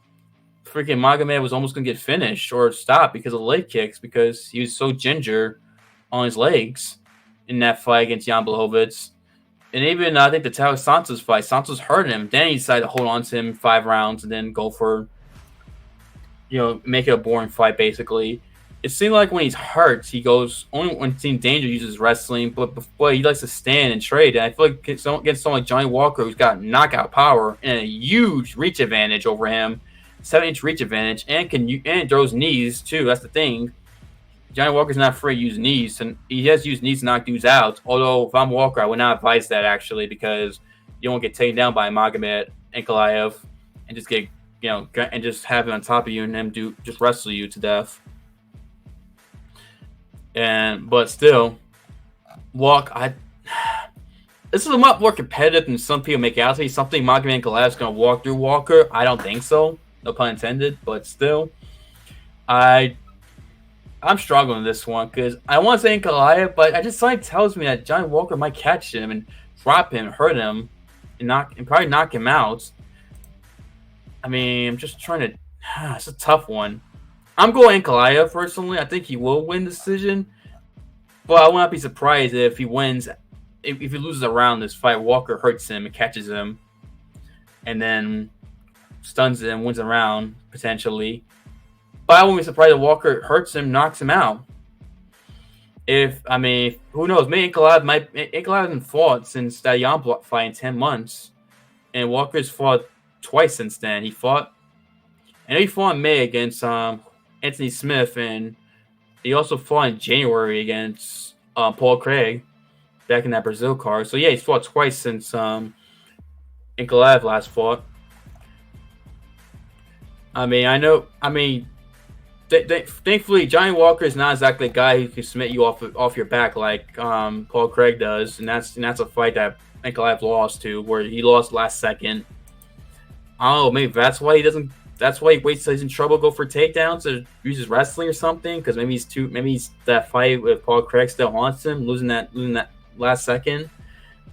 Magomed was almost going to get finished or stopped because of leg kicks because he was so ginger on his legs in that fight against Jan Blachowicz. And even, I think, the Taylor Santos fight, Santos hurt him. Then he decided to hold on to him 5 rounds and then go for, make it a boring fight, basically. It seemed like when he's hurt, he goes, only when he's in danger, uses wrestling, but he likes to stand and trade. And I feel like against someone like Johnny Walker, who's got knockout power and a huge reach advantage over him, 7-inch reach advantage, and throws knees, too. That's the thing. Johnny Walker's not afraid to use knees, and he has used knees to knock dudes out. Although, if I'm Walker, I would not advise that, actually, because you won't get taken down by Magomed Ankalaev and just get, and just have him on top of you and him just wrestle you to death. But still, this is a lot more competitive than some people make it out to be. Something Magomed Ankalaev is going to walk through Walker. I don't think so. No pun intended. But still, I'm struggling with this one because I want to say Ankalaev, but something tells me that Johnny Walker might catch him and drop him, hurt him, and probably knock him out. I mean, I'm just trying to. It's a tough one. I'm going Ankalaev personally. I think he will win the decision, but I will not be surprised if he wins. If he loses a round this fight, Walker hurts him and catches him, and then stuns him, wins a round potentially. But I won't be surprised if Walker hurts him, knocks him out. Who knows? Maybe Ankalaev hasn't fought since that Jan fight in 10 months, and Walker's fought twice since then. He fought in May against Anthony Smith, and he also fought in January against Paul Craig back in that Brazil card. So yeah, he's fought twice since Ankalaev last fought. Thankfully, Johnny Walker is not exactly a guy who can submit you off your back like Paul Craig does, and that's a fight that Ankalaev lost to, where he lost last second. I don't know, maybe that's why he doesn't. That's why he waits till he's in trouble, go for takedowns, or uses wrestling or something. Because maybe he's that fight with Paul Craig still haunts him, losing that last second.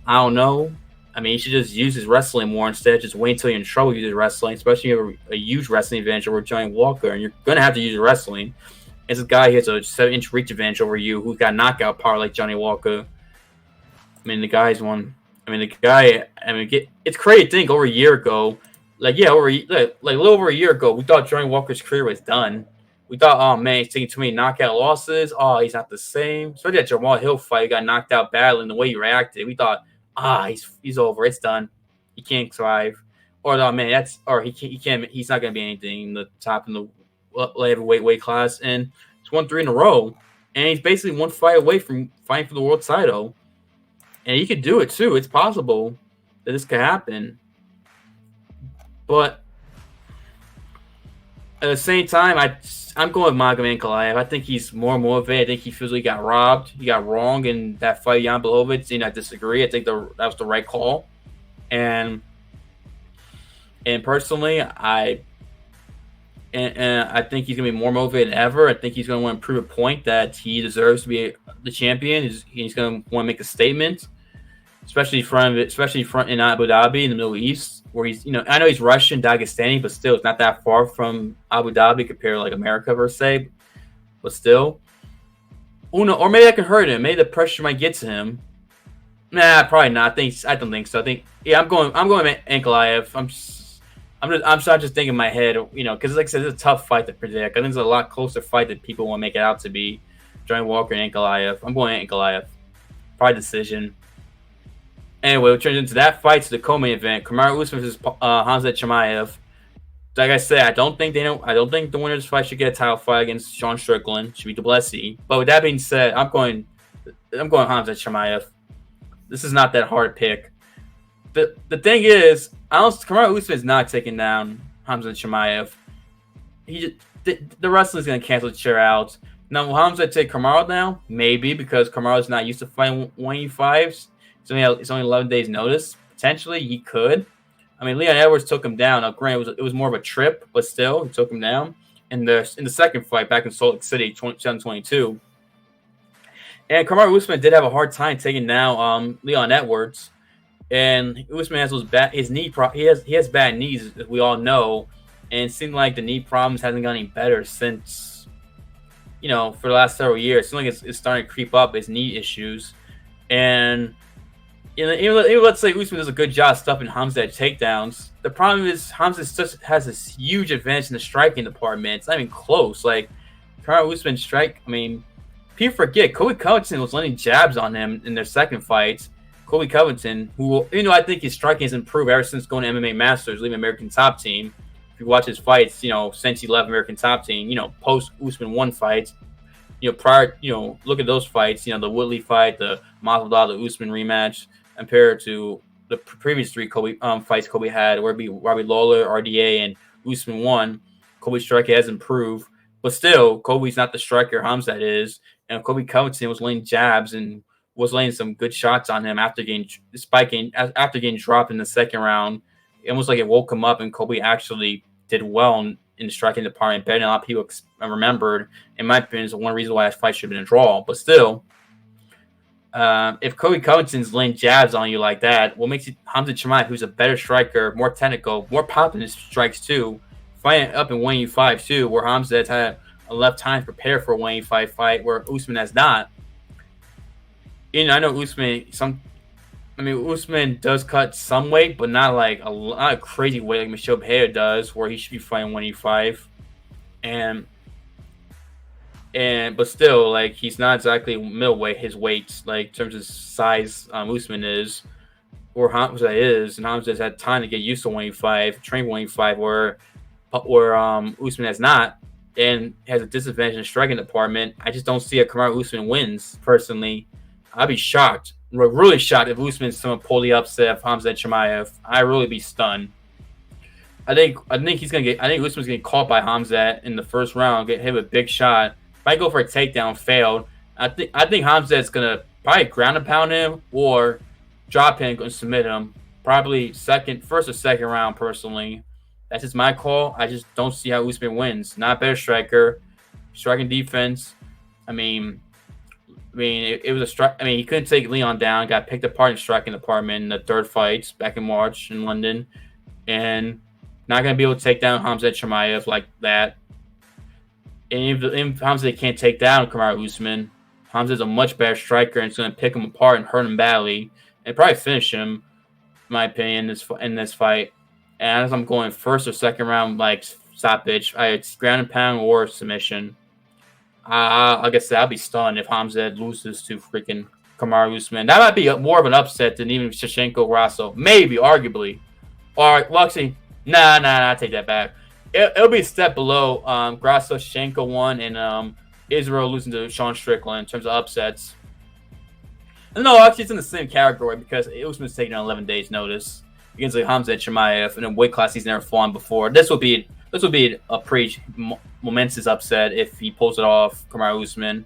I don't know. I mean, he should just use his wrestling more instead of just wait until you're in trouble using wrestling, especially if you have a huge wrestling advantage over Johnny Walker, and you're going to have to use your wrestling. It's a guy who has a 7-inch reach advantage over you who's got knockout power like Johnny Walker. I mean, it's crazy to think over a year ago, a little over a year ago, we thought Johnny Walker's career was done. We thought, oh man, he's taking too many knockout losses. Oh, he's not the same. Especially that Jamal Hill fight, he got knocked out badly, and the way he reacted, we thought, he's over. It's done. He can't survive. Or he can't. He's not going to be anything in the top in the light weight class. And he's won 3 in a row, and he's basically one fight away from fighting for the world title. And he could do it too. It's possible that this could happen. But at the same time, I'm going with Magomed Ankalaev. I think he's more motivated. I think he feels like he got robbed. He got wrong in that fight, Jan Blachowicz. I disagree. I think that was the right call. And personally, I think he's going to be more motivated than ever. I think he's going to want to prove a point that he deserves to be the champion. He's going to want to make a statement, especially in front in Abu Dhabi in the Middle East, where he's, I know he's Russian, Dagestani, but still it's not that far from Abu Dhabi compared to like America per se. But still, or maybe I can hurt him. Maybe the pressure might get to him. Nah, probably not. I don't think so. I'm going Ankalaev. I'm just thinking in my head, because like I said, it's a tough fight to predict. I think it's a lot closer fight than people want to make it out to be. Johnny Walker and Ankalaev. I'm going Ankalaev. Probably decision. Anyway, it turns into that fight to the co-main event. Kamaru Usman versus Hamza Chimaev. Like I said, I don't think the winner of this fight should get a title fight against Sean Strickland. Should be Duplessis. But with that being said, I'm going Hamza Chimaev. This is not that hard to pick. The thing is, Kamaru Usman is not taking down Hamza Chimaev. The wrestler's gonna cancel the chair out. Now, will Hamza take Kamaru down? Maybe, because Kamaru's not used to fighting 185s. It's only 11 days notice. Potentially, he could. I mean, Leon Edwards took him down. Now, granted, it was more of a trip, but still, he took him down in the second fight back in Salt Lake City, 2022. And Kamaru Usman did have a hard time taking down Leon Edwards. And Usman has his knee. He has bad knees, as we all know. And it seemed like the knee problems hasn't gotten any better since, for the last several years. It seems like it's starting to creep up, his knee issues. And even let's say Usman does a good job stuffing Hamza at takedowns. The problem is Hamza just has this huge advantage in the striking department. It's not even close. Like, Kamaru Usman strike. I mean, people forget Colby Covington was landing jabs on him in their second fight. Colby Covington, who I think his striking has improved ever since going to MMA Masters, leaving American Top Team. If you watch his fights, since he left American Top Team, post Usman 1 fights, prior, look at those fights, the Woodley fight, the Masvidal, the Usman rematch, compared to the previous 3 fights Colby had, where it'd be Robbie Lawler, RDA, and Usman 1. Colby's striking has improved, but still, Colby's not the striker Hamzat is, and Colby Covington was laying jabs and was laying some good shots on him after getting dropped in the second round. It almost like it woke him up, and Colby actually did well in the striking department, better than a lot of people remembered. In my opinion, is one reason why that fight should have been a draw. But still, if Colby Covington's laying jabs on you like that, what makes you Hamza Chimaev, who's a better striker, more technical, more popping his strikes too, fighting up in 185 too, where Hamza has had a left time to prepare for a 185 fight, where Usman has not. I know Usman. Usman does cut some weight, but not like not a crazy weight like Michel Pereira does, where he should be fighting 185. But still, like, he's not exactly middleweight. His weight, like, in terms of size, Usman is, or Hamza is, and Hamza has had time to get used to 185, train 185, where Usman has not, and has a disadvantage in the striking department. I just don't see a Kamaru Usman wins personally. I'd be shocked, really shocked, if Usman someone pull the upset of Hamza Chimaev. I'd really be stunned. I think Usman's gonna get caught by Hamza in the first round, get hit with a big shot. If I go for a takedown, failed. I think Hamza is gonna probably ground and pound him or drop him and submit him. Probably first or second round. Personally, that's just my call. I just don't see how Usman wins. Not a better striker, striking defense. It was a strike. He couldn't take Leon down. Got picked apart in striking department in the third fight back in March in London, and not gonna be able to take down Hamza Chimaev like that. And if Hamza can't take down Kamaru Usman, Hamza's a much better striker and it's gonna pick him apart and hurt him badly and probably finish him, in my opinion, in this fight. And as I'm going first or second round, like stoppage, it's ground and pound or submission. Like I said, I'll be stunned if Hamza loses to freaking Kamaru Usman. That might be more of an upset than even Shevchenko Grasso. Maybe, arguably. Or, well, actually, nah, I take that back. It'll be a step below Grasso, Shevchenko 1, and Israel losing to Sean Strickland in terms of upsets. No, actually, it's in the same category because Usman's taking on 11 days' notice against Hamza Chimaev in a weight class he's never fought before. This will be a pretty momentous upset if he pulls it off, Kamaru Usman.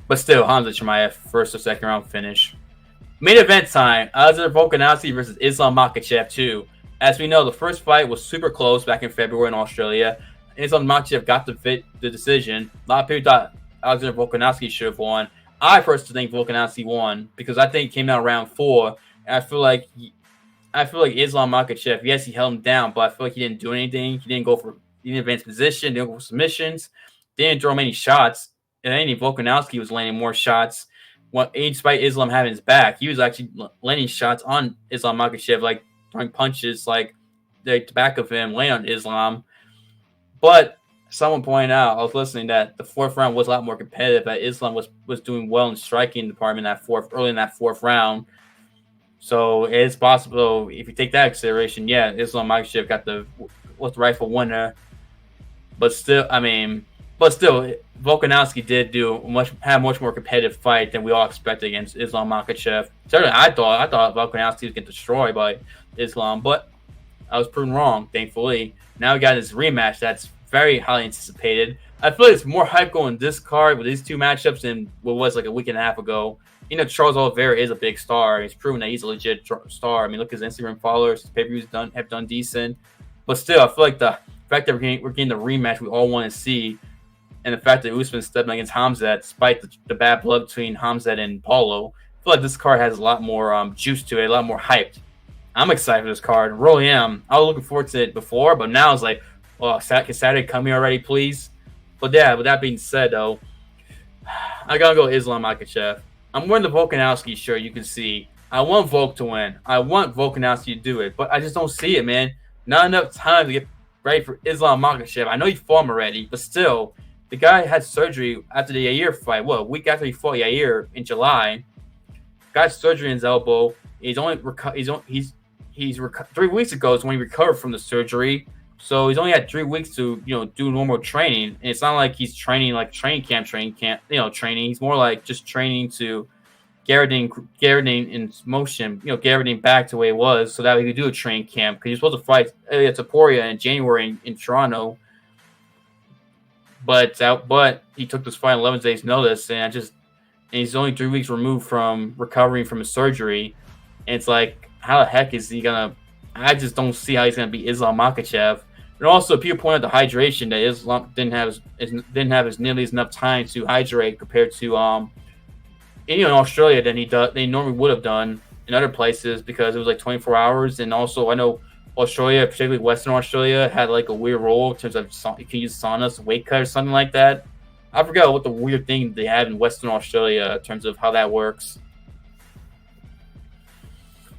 But still, Hamza Chimaev, first or second round finish. Main event time, Usman Volkanovski versus Islam Makhachev 2. As we know, the first fight was super close back in February in Australia. Islam Makhachev got the decision. A lot of people thought Alexander Volkanovski should have won. I personally think Volkanovski won because I think he came out round 4. And I feel like Islam Makhachev, yes, he held him down, but I feel like he didn't do anything. He didn't advance position, didn't go for submissions, didn't throw many shots. And then Volkanovski was landing more shots. Despite Islam having his back, he was actually landing shots on Islam Makhachev, like throwing punches, like the back of him, laying on Islam. But someone pointed out, I was listening, that the fourth round was a lot more competitive. That Islam was doing well in striking department early in that fourth round. So it's possible if you take that consideration, yeah, Islam Makhachev was the rightful winner. But still, Volkanovski did have much more competitive fight than we all expected against Islam Makhachev. Certainly, I thought Volkanovski was getting destroyed by Islam, but I was proven wrong, thankfully. Now we got this rematch that's very highly anticipated. I feel like it's more hype going this card with these two matchups than what was like a week and a half ago. Charles Oliveira is a big star. He's proven that he's a legit star. I mean, look at his Instagram followers. His pay-per-views have done decent. But still, I feel like the fact that we're getting the rematch we all want to see, and the fact that Usman stepped against Khamzat, despite the bad blood between Khamzat and Paulo, I feel like this card has a lot more juice to it, a lot more hyped. I'm excited for this card. I really am. I was looking forward to it before, but now it's like, well, can Saturday come here already, please? But yeah, with that being said, though, I gotta go Islam Makhachev. I'm wearing the Volkanovski shirt. You can see I want Volk to win. I want Volkanovski to do it, but I just don't see it, man. Not enough time to get ready for Islam Makhachev. I know he fought him already, but still, the guy had surgery after the Yair fight. A week after he fought Yair in July, got surgery in his elbow. He's 3 weeks ago is when he recovered from the surgery. So he's only had 3 weeks to do normal training, and it's not like he's training like training camp. Training. He's more like just training to garroting in motion, garroting back to the way it was, so that he could do a training camp. Because he's supposed to fight Taporia in January in Toronto, but he took this fight on 11 days' notice, and he's only 3 weeks removed from recovering from his surgery, and it's like, how the heck is he gonna? I just don't see how he's gonna beat Islam Makhachev. And also, people point out the hydration, that Islam didn't have nearly enough time to hydrate compared to in Australia than they normally would have done in other places, because it was like 24 hours. And also, I know Australia, particularly Western Australia, had like a weird rule in terms of you can use saunas, weight cut, or something like that. I forgot what the weird thing they have in Western Australia in terms of how that works.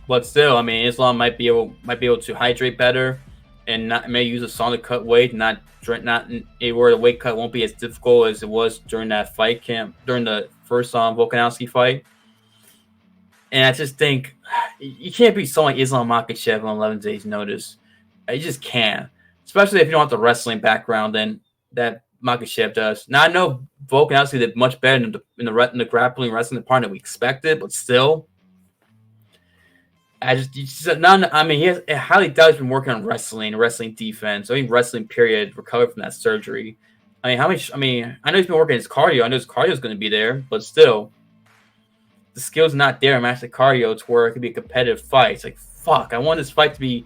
But still, I mean, Islam might be able to hydrate better, and may use a sauna cut weight, not where the weight cut won't be as difficult as it was during that fight camp, during the first Volkanovski fight. And I just think you can't beat someone like Islam Makhachev on 11 days' notice. You just can't, especially if you don't have the wrestling background then that Makhachev does. Now I know Volkanovski did much better in the grappling wrestling department than we expected, but still. He has highly doubt he's been working on wrestling defense, wrestling period, recovered from that surgery. I know he's been working his cardio. I know his cardio is going to be there, but still, the skill's not there to match the cardio to where it could be a competitive fight. It's like, fuck, I want this fight to be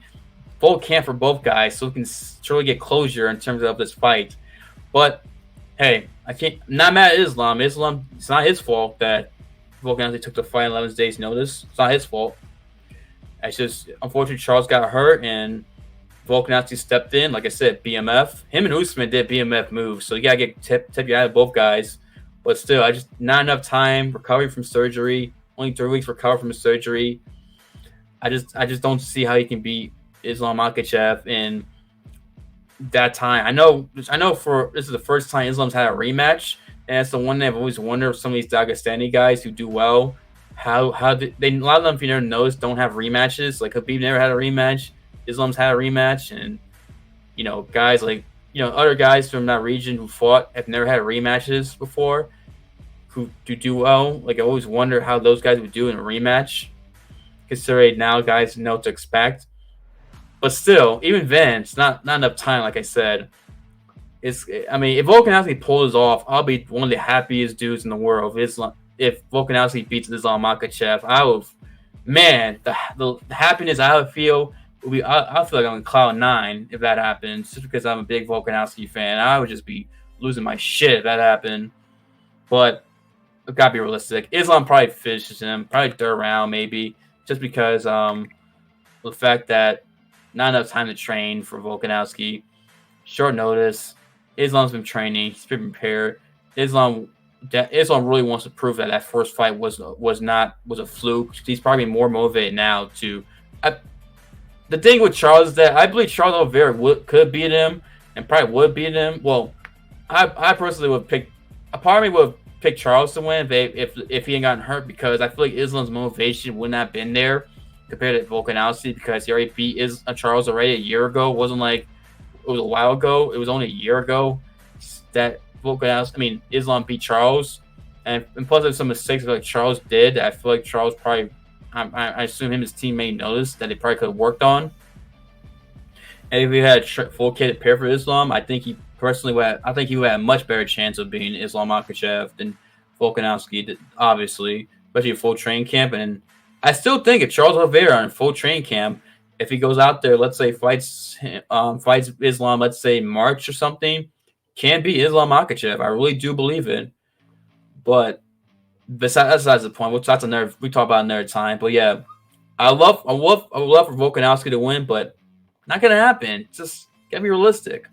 full camp for both guys so we can truly get closure in terms of this fight. But, hey, I'm not mad at Islam. Islam, it's not his fault that Volkanovski took the fight on 11 days' notice. It's not his fault. It's just, unfortunately, Charles got hurt, and Volkanovski stepped in. Like I said, BMF. Him and Usman did BMF moves, so you got to get tip you out of both guys. But still, not enough time recovering from surgery. Only 3 weeks recovered from his surgery. I just don't see how he can beat Islam Makhachev in that time. I know this is the first time Islam's had a rematch, and that's the one thing I've always wondered, some of these Dagestani guys who do well, how a lot of them, if you never noticed, don't have rematches. Like Khabib never had a rematch, Islam's had a rematch, and guys like other guys from that region who fought have never had rematches before, who do well. Like I always wonder how those guys would do in a rematch, considering now guys know what to expect. But still, even then, it's not enough time. Like I said, if Volkanovski pulls off, I'll be one of the happiest dudes in the world. If Volkanovski beats Islam Makhachev, the happiness I would feel would be, I feel like I'm on cloud 9 if that happens, just because I'm a big Volkanovski fan. I would just be losing my shit if that happened. But I've got to be realistic. Islam probably finishes him, probably third round maybe, just because the fact that not enough time to train for Volkanovski, short notice. Islam's been training, he's been prepared. Islam really wants to prove that first fight was a fluke. He's probably more motivated now to. the thing with Charles is that I believe Charles Oliveira could beat him and probably would beat him. Well, I personally would pick. I probably would pick Charles to win if he ain't gotten hurt, because I feel like Islam's motivation would not have been there compared to Volkanovski, because he already beat Charles already a year ago. It wasn't like it was a while ago. It was only a year ago that Islam beat Charles, and plus there's some mistakes like Charles did. I feel like Charles probably, I assume him and his teammate noticed that they probably could have worked on. And if he had a full kit pair for Islam, I think he would have a much better chance of beating Islam Makhachev than Volkanovski did, obviously, especially a full train camp. And I still think if Charles Oliveira on a full train camp, if he goes out there, let's say fights Islam, let's say March or something, can beat Islam Makhachev. I really do believe it. But besides the point, we talk about another time. But yeah, I would love for Volkanovski to win, but not gonna happen. Just gotta be realistic.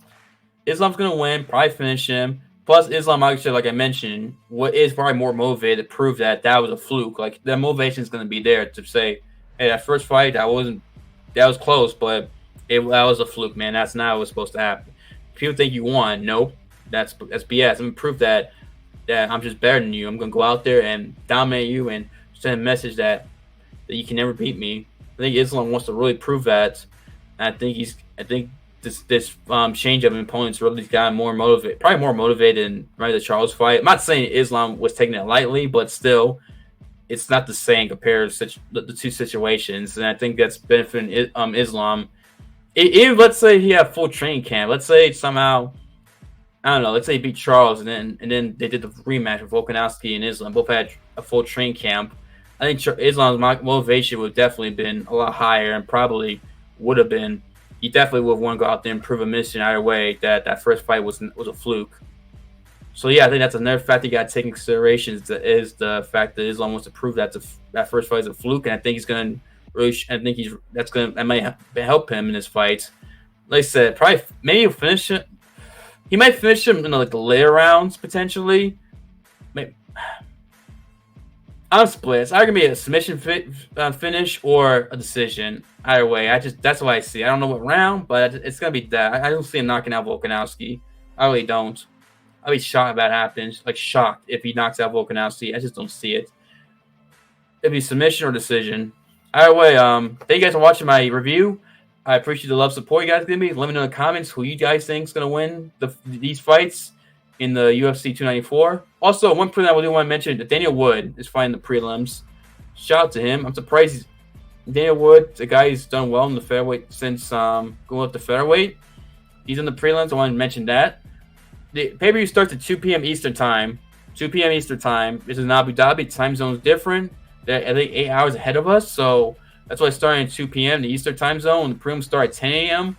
Islam's gonna win, probably finish him. Plus, Islam Makhachev, like I mentioned, is probably more motivated to prove that was a fluke. Like, the motivation is gonna be there to say, "Hey, that first fight, that was close, but that was a fluke, man. That's not what was supposed to happen." People think you won. Nope, that's BS. I'm gonna prove that I'm just better than you. I'm gonna go out there and dominate you and send a message that you can never beat me. I think Islam wants to really prove that. And I think this change of opponents really got more motivated, probably more motivated than the Charles fight. I'm not saying Islam was taking it lightly, but still, it's not the same compared to the two situations. And I think that's benefiting Islam. Even let's say he had full training camp. Let's say somehow, I don't know. Let's say he beat Charles, and then they did the rematch with Volkanovski and Islam. Both had a full training camp. I think Islam's motivation would definitely been a lot higher, and probably would have been. He definitely would want to go out there and prove a mission either way that first fight was a fluke. So yeah, I think that's another factor you got to take in consideration is the fact that Islam wants to prove that first fight is a fluke, and I think he's going to really. That might help him in his fight. Like I said, probably maybe he'll finish it. He might finish him in the later rounds potentially. Maybe. I'm split. It's either gonna be a submission finish or a decision. Either way, that's what I see. I don't know what round, but it's gonna be that. I don't see him knocking out Volkanovski. I really don't. I'd be shocked if that happens. Like, shocked if he knocks out Volkanovski. I just don't see it. It'd be submission or decision. Either way, thank you guys for watching my review. I appreciate the love support you guys give me. Let me know in the comments who you guys think is gonna win these fights in the UFC 294. Also, one person I really want to mention, Daniel Wood is fighting the prelims. Shout out to him. I'm surprised Daniel Wood, the guy who's done well in the featherweight since going up to featherweight. He's in the prelims. I want to mention that. The pay-per-view starts at 2 p.m. Eastern time. 2 p.m. Eastern time. This is in Abu Dhabi. Time zone's different. They're I think 8 hours ahead of us, so that's why it's starting at 2 p.m. the Eastern time zone. The prelims start at 10 a.m.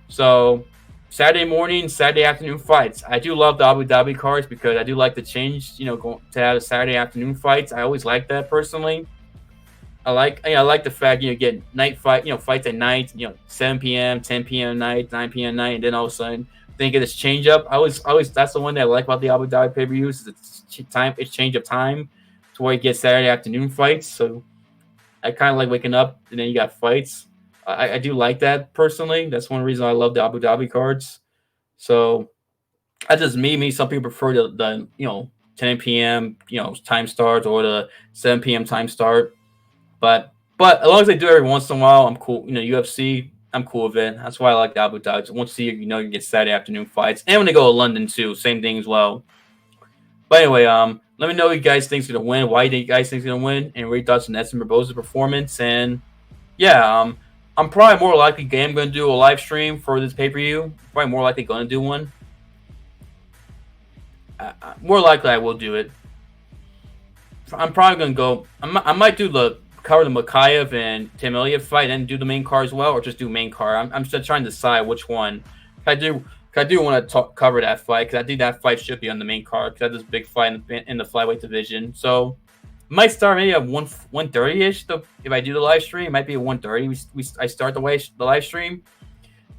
So Saturday morning, Saturday afternoon fights. I do love the Abu Dhabi cards because I do like the change, to have Saturday afternoon fights. I always like that personally. I like the fact you get night fights at night, 7 p.m., 10 p.m. at night, 9 p.m. at night, and then all of a sudden they get this change up. I always that's the one that I like about the Abu Dhabi pay-per-views. It's change of time to where you get Saturday afternoon fights. So I kind of like waking up and then you got fights. I do like that personally. That's one reason I love the Abu Dhabi cards. So that's just me. Some people prefer the 10 p.m. time start or the 7 p.m. time start. But as long as they do it every once in a while, I'm cool. UFC, I'm cool with it. That's why I like the Abu Dhabi. Once a year, you get Saturday afternoon fights, and when they go to London too, same thing as well. But anyway, let me know what you guys think is gonna win. Why do you guys think is gonna win? And what your thoughts on Edson Barbosa's performance? And yeah, I'm probably more likely going to do a live stream for this pay-per-view. Probably more likely going to do one. More likely I will do it. I'm probably going to go. I might cover the Makhachev and Tim Elliott fight and do the main card as well, or just do main card. I'm still trying to decide which one. I do want to cover that fight because I think that fight should be on the main card because that's this big fight in the flyweight division. So might start maybe at 1:30ish. If I do the live stream, it might be at 1:30. I start the live stream,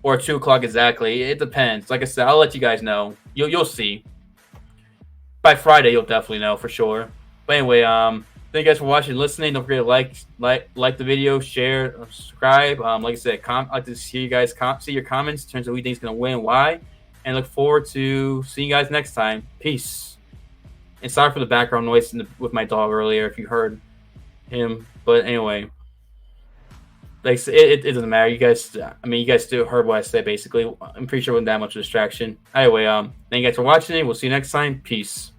or 2 o'clock exactly. It depends. Like I said, I'll let you guys know. You'll see. By Friday, you'll definitely know for sure. But anyway, thank thank you guys for watching and listening. Don't forget to like the video, share, subscribe. Like I said, I'd like to see you guys see your comments in terms of who you think is going to win and why. And look forward to seeing you guys next time. Peace. And sorry for the background noise with my dog earlier if you heard him. But anyway, like it doesn't matter. You guys still heard what I said basically. I'm pretty sure it wasn't that much of a distraction. Anyway, thank you guys for watching. We'll see you next time. Peace.